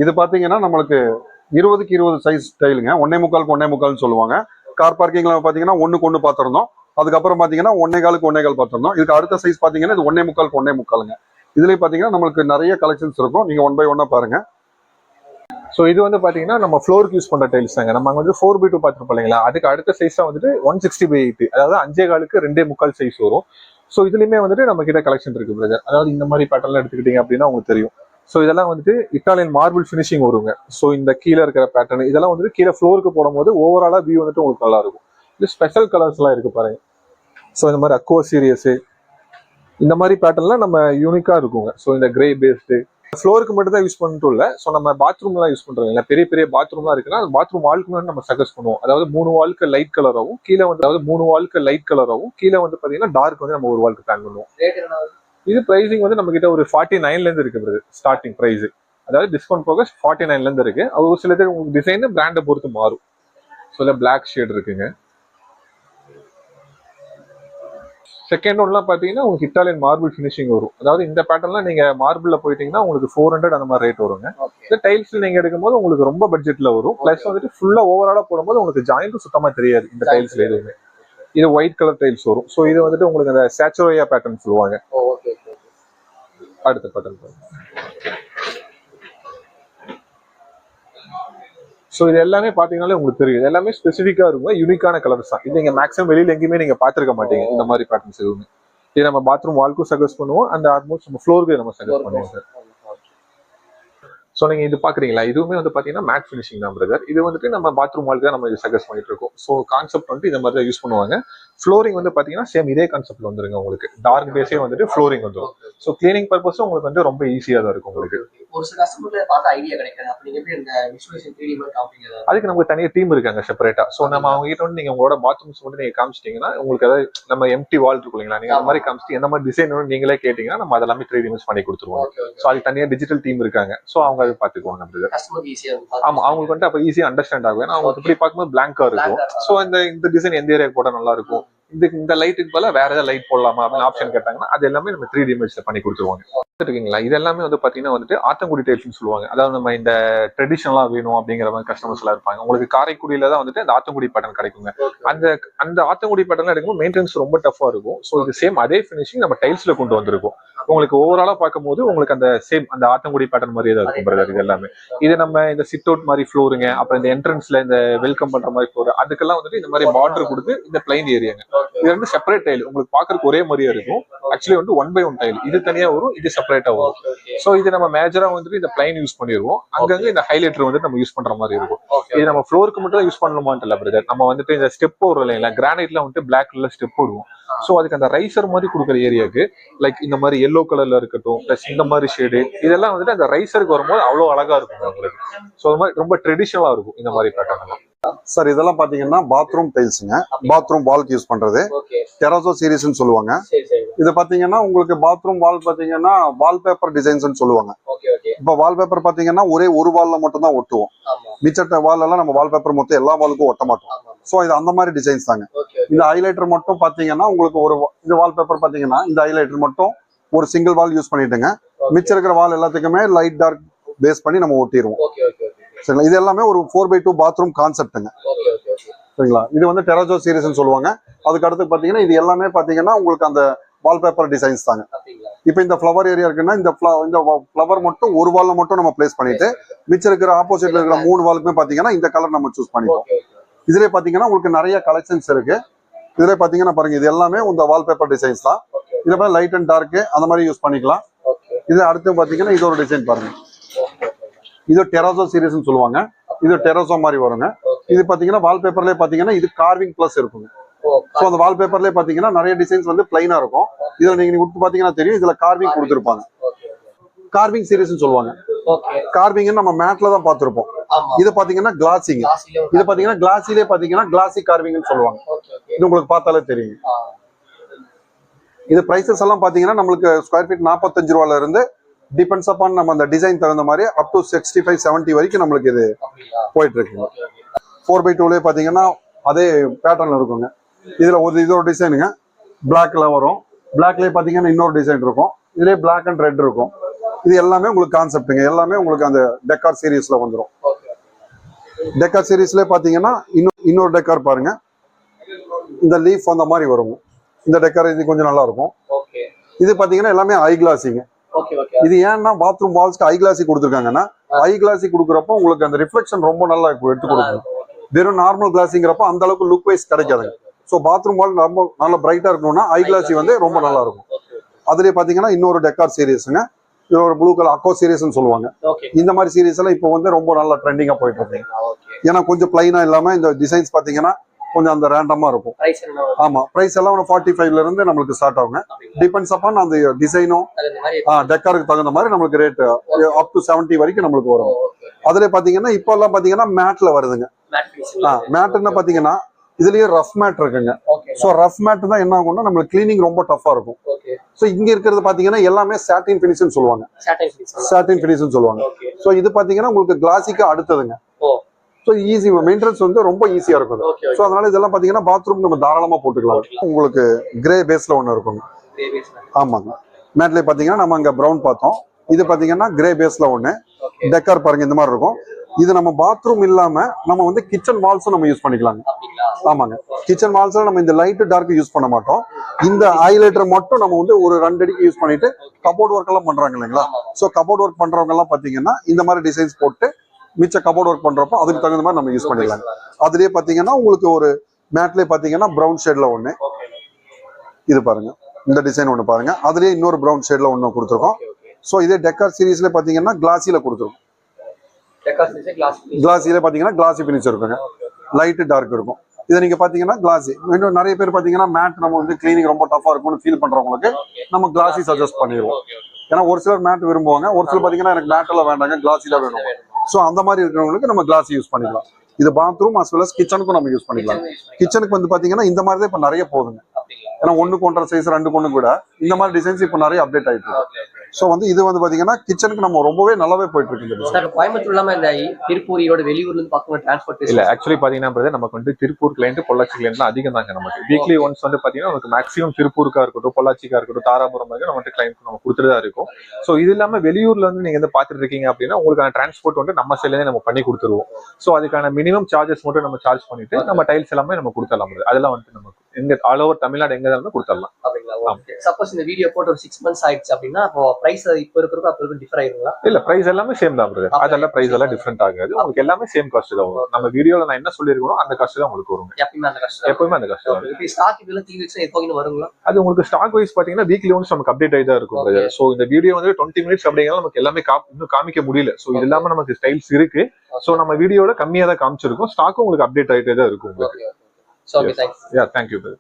இது பாத்தீங்கன்னா நம்மளுக்கு 20க்கு 20 சைஸ் டைலுங்க. 1.25க்கு 1.25 சொல்லுவாங்க. கார் பார்க்கிங்ல பாத்தீங்கன்னா 1க்கு 1 பார்த்திருந்தோம். அதுக்கப்புறம் பாத்தீங்கன்னா 1.25க்கு 1.25 பார்த்திருந்தோம். இதுக்கு அடுத்த சைஸ் பாத்தீங்கன்னா இது 1.25க்கு 1.25ங்க. இதுலயே பாத்தீங்கன்னா நம்மளுக்கு நிறைய கலெக்ஷன்ஸ் இருக்கும். நீங்க 1x1 பாருங்க. ஸோ இது வந்து பாத்தீங்கன்னா நம்ம ஃப்ளோருக்கு யூஸ் பண்ற டைல்ஸ் தாங்க. நம்ம வந்து 4x2 பார்த்துருப்போம் இல்லைங்களா, அதுக்கு அடுத்த சைஸா வந்துட்டு 160x80, அதாவது 5.25க்கு 2.25 சைஸ் வரும். ஸோ இதுலயுமே வந்துட்டு நம்ம கிட்ட கலெக்ஷன் இருக்கு பிரதர். அதாவது இந்த மாதிரி பேட்டர்ல எடுத்துக்கிட்டீங்க அப்படின்னா உங்களுக்கு தெரியும். ஸோ இதெல்லாம் வந்துட்டு இட்டாலியன் மார்பிள் ஃபினிஷிங் வருங்க. ஸோ இந்த கீழே இருக்கிற பேட்டர்ன் இதெல்லாம் வந்துட்டு கீழே ஃப்ளோருக்கு போடும்போது ஓவராலா வியூ வந்துட்டு உங்களுக்கு நல்லா இருக்கும். இது ஸ்பெஷல் கலர்ஸ் எல்லாம் இருக்கு பாருங்க. ஸோ இந்த மாதிரி அக்வா சீரியஸ் இந்த மாதிரி பேட்டர்ன்லாம் நம்ம யூனிக்கா இருக்குங்க. ஸோ இந்த கிரே பேஸ்டு ஃப்ளோருக்கு மட்டும் தான் யூஸ் பண்ணிட்டு இல்லை. ஸோ நம்ம பாத்ரூம்லாம் யூஸ் பண்றோம் இல்லை, பெரிய பெரிய பாத்ரூம்லாம் இருக்குன்னா அந்த பாத்ரூம் வால்க்கு வந்து நம்ம சஜஸ்ட் பண்ணுவோம். அதாவது 3 வால்க்கு லைட் கலராகவும் கீழே வந்து கீழே வந்து பாத்தீங்கன்னா டார்க் வந்து நம்ம ஒரு வால்க்கு பிளான் பண்ணுவோம். இது பிரைசிங் வந்து நம்ம கிட்ட ஒரு 49ல இருந்து இருக்குது ஸ்டார்டிங் பிரைஸ். அதாவது டிஸ்கவுண்ட் போக 49ல இருந்து இருக்கு. அது ஒரு சில பேர் உங்களுக்கு டிசைன் பிராண்டை பொறுத்து மாறும். ஸோ இல்லை பிளாக் ஷேட் இருக்குங்க. செகண்ட் ஒன்லாம் பாத்தீங்கன்னா உங்களுக்கு இட்டாலியன் மார்பிள் ஃபினிஷிங் வரும். அதாவது இந்த பேட்டர்ன்லாம் நீங்க மார்பிள்ல போயிட்டீங்கன்னா உங்களுக்கு 400 அந்த மாதிரி ரேட் வருங்க. இந்த டைல்ஸ் நீங்க எடுக்கும்போது உங்களுக்கு ரொம்ப பட்ஜெட்ல வரும். பிளஸ் வந்துட்டு ஃபுல்லா ஓவராலா போடும்போது உங்களுக்கு ஜாயிண்ட் சுத்தமா தெரியாது இந்த டைல்ஸ்ல எதுவுமே. இது ஒயிட் கலர் டைல்ஸ் வரும். ஸோ இது வந்துட்டு உங்களுக்கு அந்த சேச்சுரோயா பேட்டர்ன் சொல்லுவாங்க. அடுத்த பேட்டர்ன் ஸோ இது எல்லாமே பாத்தீங்கன்னாலே உங்களுக்கு தெரியும். எல்லாமே ஸ்பெசிஃபிக்கா இருக்கும், யூனிக்கான கலர்ஸ் தான். இது நீங்க மேக்ஸிமம் வெளியில எங்கேயுமே நீங்க பாத்திருக்க மாட்டீங்க இந்த மாதிரி பேட்டர்ன்ஸ் எதுவுமே. இது நம்ம பாத்ரூம் வால்க்கும் சஜஸ்ட் பண்ணுவோம், அந்த ஆல்மோஸ்ட் நம்ம ஃப்ளோருக்கு நம்ம சஜஸ்ட் பண்ணுவோம் சார். ஸோ நீங்க இது பாக்குறீங்களா, இதுவுமே வந்து பாத்தீங்கன்னா மேட் ஃபினிஷிங் தான் பிரதர். இது வந்துட்டு நம்ம பாத்ரூம் வால்க்கு தான் நம்ம இது சஜஸ்ட் பண்ணிட்டு இருக்கோம். ஸோ கான்செப்ட் வந்துட்டு இந்த மாதிரி தான் யூஸ் பண்ணுவாங்க. ஃப்ளோரிங் வந்து பாத்தீங்கன்னா சேம் இதே கான்செப்ட்ல வந்துருங்க. உங்களுக்கு டார்க் பேஸே வந்துட்டு ஃப்ளோரிங் வந்துடும். ஸோ கிளீனிங் பர்பஸும் உங்களுக்கு வந்து ரொம்ப ஈஸியா தான் இருக்கும் உங்களுக்கு. ஒரு சில கஸ்டமர்ல பார்த்து ஐடியா கிடைக்காது, அப்படி எப்படி இந்த விசுவலைசேஷன் 3D மாதிரி காமிப்பீங்க? அதுக்கு நமக்கு தனியாக டீம் இருக்காங்க செப்பரேட்டா. ஸோ நம்ம அவங்க கிட்ட வந்து நீங்க உங்களோட பாத்ரூம்ஸ் மட்டும் நீங்க காமிச்சிட்டீங்கன்னா உங்களுக்கு அதாவது நம்ம எம்டி வால் இருக்கும் இல்லைங்களா, நீங்க அந்த மாதிரி காமிச்சிட்டு என்ன மாதிரி டிசைன் நீங்களே கேட்டீங்கன்னா நம்ம அதெல்லாமே 3D இமேஜ் பண்ணி கொடுத்துருவோம். ஸோ அதுக்கு தனியா டிஜிட்டல் டீம் இருக்காங்க. ஸோ அவங்க அதை பாத்துக்குவாங்க. ஆமா, அவங்களுக்கு வந்து அப்ப ஈஸியா அண்டர்ஸ்டாண்ட் ஆகும். ஏன்னா அவங்க இப்படி பார்க்கும்போது பிளாங்கா இருக்கும். ஸோ இந்த டிசைன் எந்த ஏரியா போட நல்லா இருக்கும், இந்த லைட்டுக்கு போல வேற ஏதாவது லைட் போடலாமா அப்படின்னு ஆப்ஷன் கேட்டாங்கன்னா அது எல்லாமே நம்ம 3D இமேஜ்ல பண்ணி கொடுத்துருவாங்க. இருக்கீங்களா, இது எல்லாமே வந்து பாத்தீங்கன்னா வந்துட்டு ஆத்தங்குடி டைல்ஸ்னு சொல்லுவாங்க. அதாவது நம்ம இந்த ட்ரெடிஷனலா வேணும் அப்படிங்கிற மாதிரி கஸ்டமர்ஸ் எல்லாம் இருப்பாங்க. உங்களுக்கு காரைக்குடியில தான் வந்துட்டு அந்த ஆத்தங்குடி பேட்டர்ன் கிடைக்குங்க. அந்த ஆத்தங்குடி பேட்டர்ன் எடுக்கும்போது மெயின்டெனன்ஸ் ரொம்ப டஃபா இருக்கும். ஸோ இது சேம் அதே ஃபினிஷிங் நம்ம டைல்ஸ்ல கொண்டு வந்திருக்கும். உங்களுக்கு ஓவராலா பார்க்கும்போது உங்களுக்கு அந்த சேம் அந்த ஆத்தங்குடி பேட்டர்ன் மாதிரியே தான் இருக்கும் பிரதர். இது எல்லாமே இது நம்ம இந்த சிட் அவுட் மாதிரி ஃப்ளோருங்க, அப்புறம் இந்த என்ட்ரன்ஸ்ல இந்த வெல்கம் பண்ற மாதிரி ஃப்ளோர், அதுக்கெல்லாம் வந்துட்டு இந்த மாதிரி பார்டர் கொடுத்து இந்த பிளைன் ஏரியாங்க. இது வந்து செப்பரேட் டைல், உங்களுக்கு பாக்குறதுக்கு ஒரே மாதிரியே இருக்கும். ஆக்சுவலி வந்து 1x1 டைல், இது தனியா வரும், இது செப்பரேட்டா வரும். சோ இது நம்ம மேஜரா வந்துட்டு இந்த பிளைன் யூஸ் பண்ணிடுவோம். அங்கங்க இந்த ஹைலைட்டர் வந்து நம்ம யூஸ் பண்ற மாதிரி இருக்கும். இது நம்ம ஃப்ளோருக்கு மட்டும் யூஸ் பண்ணணுமான்னு இல்ல பிரதர். நம்ம வந்துட்டு இந்த ஸ்டெப் வரும் இல்லைங்களா, கிரானைட்ல வந்துட்டு பிளாக் கலர்ல ஸ்டெப் போடுவோம். சோ அதுக்கு அந்த ரைசர் மாதிரி கொடுக்குற ஏரியாக்கு லைக் இந்த மாதிரி எல்லோ கலர்ல இருக்கட்டும், பிளஸ் இந்த மாதிரி ஷேடு, இதெல்லாம் வந்துட்டு அந்த ரைசருக்கு வரும்போது அவ்வளவு அழகா இருக்கும் உங்களுக்கு. சோ அது மாதிரி ரொம்ப ட்ரெடிஷனலா இருக்கும் இந்த மாதிரி பேட்டர்ன். சார் இதெல்லாம் பாத்தீங்கன்னா பாத்ரூம் டைல்ஸுங்க, பாத்ரூம் வால்க்கு யூஸ் பண்றது. டெராசோ சீரிஸ்ன்னு சொல்லுவாங்க. இது பாத்தீங்கன்னா உங்களுக்கு பாத்ரூம் வால் பாத்தீங்கன்னா வால்பேப்பர் டிசைன்ஸ் சொல்லுவாங்க. இப்ப வால்பேப்பர் பாத்தீங்கன்னா ஒரே ஒரு வால்ல மட்டும் தான் ஒட்டுவோம். மிச்சட்ட வால் எல்லாம் நம்ம வால்பேப்பர் மொத்தம் எல்லா வாலுக்கும் ஒட்ட மாட்டோம். சோ இது அந்த மாதிரி டிசைன்ஸ் தாங்க. இந்த ஹைலைட்டர் மட்டும் பாத்தீங்கன்னா உங்களுக்கு ஒரு இந்த வால்பேப்பர் பாத்தீங்கன்னா இந்த ஹைலைட்டர் மட்டும் ஒரு சிங்கிள் வால் யூஸ் பண்ணிட்டுங்க. மிச்சம் இருக்கிற வால் எல்லாத்துக்குமே லைட் டார்க் பேஸ் பண்ணி நம்ம ஒட்டிடுவோம். சரிங்களா? இது எல்லாமே ஒரு 4x2 பாத்ரூம் கான்செப்ட்டுங்க. சரிங்களா? இது வந்து டெராஜோ சீரிஸ்னு சொல்லுவாங்க. அதுக்கு அடுத்து பாத்தீங்கன்னா இது எல்லாமே பாத்தீங்கன்னா உங்களுக்கு அந்த வால்பேப்பர் டிசைன்ஸ் தாங்க. இப்போ இந்த ஃப்ளவர் ஏரியா இருக்குன்னா இந்த ஃப்ளவர் மட்டும் ஒரு வால்ல மட்டும் நம்ம பிளேஸ் பண்ணிட்டு மிச்சம் இருக்கிற ஆப்போசிட்ல இருக்கிற 3 வாலுக்குமே பாத்தீங்கன்னா இந்த கலர் நம்ம சூஸ் பண்ணிப்போம். இதுல பாத்தீங்கன்னா உங்களுக்கு நிறைய கலெக்ஷன்ஸ் இருக்கு. இதுல பாத்தீங்கன்னா பாருங்க இது எல்லாமே இந்த வால்பேப்பர் டிசைன்ஸ் தான். இதை மாதிரி லைட் அண்ட் டார்க் அந்த மாதிரி யூஸ் பண்ணிக்கலாம். இது அடுத்து பாத்தீங்கன்னா இது ஒரு டிசைன் பாருங்க. இது டெராசோ சீரிஸ்னு சொல்லுவாங்க. இது டெராசோ மாதிரி வருங்க. இது பாத்தீங்கன்னா வால்பேப்பர்லயே பாத்தீங்கன்னா இது கார்விங் பிளஸ் இருக்குங்க. சோ அந்த வால்பேப்பர்லயே பாத்தீங்கன்னா நிறைய டிசைன்ஸ் வந்து பிளைனா இருக்கும். இதுல நீங்க விட்டு பாத்தீங்கன்னா தெரியும் இதுல கார்விங் கொடுத்திருப்பாங்க. கார்விங் சீரிஸ்னு சொல்லுவாங்க. கார்விங் நம்ம மேட்ல தான் பாத்திருப்போம். இது பாத்தீங்கன்னா கிளாசிங். இது பாத்தீங்கன்னா கிளாசிலே பாத்தீங்கன்னா கிளாசி கார்விங்னு சொல்லுவாங்க. இது உங்களுக்கு பார்த்தாலே தெரியும். இது பிரைசஸ் எல்லாம் பாத்தீங்கன்னா நம்மளுக்கு ஸ்கொயர் ஃபீட் 45 ரூபாயில இருந்து டிபெண்ட்ஸ் அப்பான் நம்ம அந்த டிசைன் தகுந்த மாதிரி அப் டு 65-70 வரைக்கும் நம்மளுக்கு இது போயிட்டு இருக்குங்க. 4x2 பாத்தீங்கன்னா அதே பேட்டர்ன்ல இருக்குங்க. இதுல இது ஒரு டிசைனுங்க பிளாக்ல வரும். பிளாக்லயே பாத்தீங்கன்னா இன்னொரு டிசைன் இருக்கும். இதுலயே பிளாக் அண்ட் ரெட் இருக்கும். இது எல்லாமே உங்களுக்கு கான்செப்ட்டுங்க. எல்லாமே உங்களுக்கு அந்த டெக்கார் சீரீஸ்ல வந்துடும். டெக்கார் சீரீஸ்ல பாத்தீங்கன்னா இன்னொரு டெக்கார் பாருங்க. இந்த லீஃப் அந்த மாதிரி வரும். இந்த டெக்கார் இது கொஞ்சம் நல்லா இருக்கும். இது பாத்தீங்கன்னா எல்லாமே ஐ கிளாஸிங்க. இது ஏன்னா பாத்ரூம் வால்ஸ்க்கு ஐ கிளாசி கொடுத்துருக்காங்கன்னா ஐ கிளாசி கொடுக்குறப்போ உங்களுக்கு அந்த ரிஃப்ளெக்ஷன் ரொம்ப நல்லா எடுத்து கொடுக்கும். வெறும் நார்மல் கிளாஸிங்கிறப்ப அந்த அளவுக்கு லுக் வைஸ் கிடைக்காதுங்க. ஸோ பாத்ரூம் வால் ரொம்ப நல்லா பிரைட்டா இருக்கணும்னா ஐ கிளாசி வந்து ரொம்ப நல்லா இருக்கும். அதுலயே பாத்தீங்கன்னா இன்னொரு டெக்கார் சீரீஸ்ங்க. இது ஒரு ப்ளூ கலர் அக்கோ சீரீஸ்னு சொல்லுவாங்க. இந்த மாதிரி சீரீஸ் எல்லாம் இப்போ வந்து ரொம்ப நல்லா ட்ரெண்டிங்கா போயிட்டு இருக்கு. ஏன்னா கொஞ்சம் பிளைனா இல்லாம இந்த டிசைன்ஸ் பாத்தீங்கன்னா கொஞ்சம் அந்த ரேண்டமா இருக்கும். ஆமா, பிரைஸ் எல்லாம் 45ல இருந்து நம்மளுக்கு ஸ்டார்ட் ஆகுங்க. டிபெண்ட்ஸ் அப்பான் அந்த டிசைனும் டெக்காருக்கு தகுந்த மாதிரி நம்மளுக்கு ரேட் அப் டு 70 வரைக்கும் நம்மளுக்கு வரும். அதுல பாத்தீங்கன்னா இப்போ எல்லாம் பாத்தீங்கன்னா மேட்ல வருதுங்க. மேட்னா பாத்தீங்கன்னா இதுலயே ரஃப் மேட் இருக்குங்க. சோ ரஃப் மேட் தான் என்ன ஆகும்னா நம்மளுக்கு கிளீனிங் ரொம்ப டஃபா இருக்கும். சோ இங்க இருக்கிறது பாத்தீங்கன்னா எல்லாமே சாட்டின் ஃபினிஷ்னு சொல்லுவாங்க. சாட்டின் ஃபினிஷ்னு சொல்லுவாங்க. சோ இது பாத்தீங்கன்னா உங்களுக்கு கிளாசிக்கா அடுத்ததுங்க. ஸோ ஈஸி மெயின்டெனன்ஸ் வந்து ரொம்ப ஈஸியா இருக்கும். ஸோ அதனால இதெல்லாம் பாத்தீங்கன்னா பாத்ரூம் நம்ம தாராளமா போட்டுக்கலாம். உங்களுக்கு கிரே பேஸ்ல ஒண்ணு இருக்குங்க. ஆமாங்க. மேட்ல பாத்தீங்கன்னா நம்ம அங்க ப்ரௌன் பார்த்தோம். இது பாத்தீங்கன்னா கிரே பேஸ்ல ஒண்ணு. டெக்கார் பாருங்க இந்த மாதிரி இருக்கும். இது நம்ம பாத்ரூம் இல்லாம நம்ம வந்து கிச்சன் வால்ஸும் நம்ம யூஸ் பண்ணிக்கலாங்க. ஆமாங்க. கிச்சன் வால்ஸ்ல நம்ம இந்த லைட் டார்க் யூஸ் பண்ண மாட்டோம். இந்த ஹைலைட்டர் மட்டும் நம்ம வந்து ஒரு 2 அடிக்கு யூஸ் பண்ணிட்டு கபோர்ட் ஒர்க் எல்லாம் பண்றாங்க இல்லைங்களா? ஸோ கபோர்ட் ஒர்க் பண்றவங்க எல்லாம் பாத்தீங்கன்னா இந்த மாதிரி டிசைன்ஸ் போட்டு மிச்ச கபோர்ட் ஒர்க் பண்றப்போ அதுக்கு தகுந்த மாதிரி நம்ம யூஸ் பண்ணிக்கலாம். அதுலயே பாத்தீங்கன்னா உங்களுக்கு ஒரு மேட்லயே பாத்தீங்கன்னா ப்ரௌன் ஷேட்ல ஒண்ணு. இது பாருங்க இந்த டிசைன் ஒண்ணு பாருங்க. அதுலயே இன்னொரு ப்ரௌன் ஷேட்ல ஒண்ணு கொடுத்துருக்கோம். சோ இதே டெக்கார் சீரீஸ்ல பாத்தீங்கன்னா கிளாசில கொடுத்துருக்கோம். கிளாசில பாத்தீங்கன்னா கிளாசி பினிஷ் இருக்குங்க. லைட் டார்க் இருக்கும். இதை நீங்க பாத்தீங்கன்னா கிளாசி. இன்னும் நிறைய பேர் பாத்தீங்கன்னா மேட் நம்ம வந்து கிளீனிங் ரொம்ப டஃபா இருக்கும்னு ஃபீல் பண்றவங்களுக்கு நம்ம கிளாசி சஜஸ்ட் பண்ணிடுவோம். ஏன்னா ஒரு சிலர் மேட் விரும்புவாங்க. ஒரு சிலர் பாத்தீங்கன்னா எனக்கு மேட் எல்லாம் வேண்டாங்க கிளாசி தான் வேணும். சோ அந்த மாதிரி இருக்கிறவங்களுக்கு நம்ம கிளாஸ் யூஸ் பண்ணிக்கலாம். இது பாத்ரூம் அஸ் வெல் அஸ் கிச்சனுக்கும் நம்ம யூஸ் பண்ணிக்கலாம். கிச்சனுக்கு வந்து பாத்தீங்கன்னா இந்த மாதிரி தான் இப்ப நிறைய போகுதுங்க. ஏன்னா 1.5 சைஸ் 2 கூட இந்த மாதிரி டிசைன்ஸ் இப்ப நிறைய அப்டேட் ஆயிட்டு இருக்கு. சோ வந்து இது வந்து பாத்தீங்கன்னா கிச்சனுக்கு நம்ம ரொம்பவே நல்லாவே போயிட்டு இருக்கு. சார் கோயம்புத்தூர் இல்லாம இந்த திருப்பூர் ஈரோடு வெளியூர்ல இருந்து பாக்குற டிரான்ஸ்போர்ட் இல்ல ஆக்சுவலி பாத்தீங்கன்னா நமக்கு வந்து திருப்பூர் கிளைண்ட் பொள்ளாச்சி கிளைண்ட் அதிகம் தாங்க. நமக்கு வீக்லி ஒன்ஸ் வந்து பாத்தீங்கன்னா நமக்கு மேக்ஸிமம் திருப்பூருக்கா இருக்கட்டும் பொள்ளாச்சிக்கா இருக்கட்டும் தாராபுரம் நம்ம கிளைண்ட் நம்ம கொடுத்துட்டு தான் இருக்கும். சோ இது இல்லாம வெளியூர்ல இருந்து நீங்க வந்து பாத்துட்டு இருக்கீங்க அப்படின்னா உங்களுக்கான டிரான்ஸ்போர்ட் வந்து நம்ம சைட்ல நம்ம பண்ணி கொடுத்துருவோம். சோ அதுக்கான மினிமம் சார்ஜஸ் மட்டும் நம்ம சார்ஜ் பண்ணிட்டு நம்ம டைல்ஸ் எல்லாமே நம்ம கொடுத்துடலாம். அதெல்லாம் வந்து நமக்கு எங்க ஆல் ஓவர் தமிழ்நாடு எங்க இருந்தாலும் கொடுத்துடலாம். சப்போஸ் இந்த வீடியோ போட்டு ஒரு 6 months ஆயிடுச்சு அப்படின்னா அப்போ பிரைஸ் இப்ப இருக்கிறதுக்கு அப்ப இருக்கும் டிஃபர் ஆயிருங்களா? இல்ல பிரைஸ் எல்லாமே சேம் தான் பிரதர். அதெல்லாம் பிரைஸ் எல்லாம் டிஃபரெண்ட் ஆகாது. உங்களுக்கு எல்லாமே சேம் காஸ்ட் தான் வரும். நம்ம வீடியோல நான் என்ன சொல்லிருக்கணும் அந்த காஸ்ட் தான் உங்களுக்கு வரும். எப்பவுமே அந்த காஸ்ட் வரும். இப்போ ஸ்டாக் இதெல்லாம் தீவிச்சு எப்போங்க வருங்களா? அது உங்களுக்கு ஸ்டாக் வைஸ் பாத்தீங்கன்னா வீக்லி ஒன்ஸ் நமக்கு அப்டேட் ஆயிட்டா இருக்கும் பிரதர். சோ இந்த வீடியோ வந்து 20 minutes அப்படிங்கறத நமக்கு எல்லாமே இன்னும் காமிக்க முடியல. சோ இது இல்லாம நமக்கு ஸ்டைல்ஸ் இருக்கு. சோ நம்ம வீடியோல கம்மியா தான் காமிச்சிருக்கோம். ஸ்டாக்கும் உங்களுக்கு அப்டேட் ஆயிட்டே தான் இருக்கும் உங்களுக்கு. So okay, thanks. Yeah, thank you brother.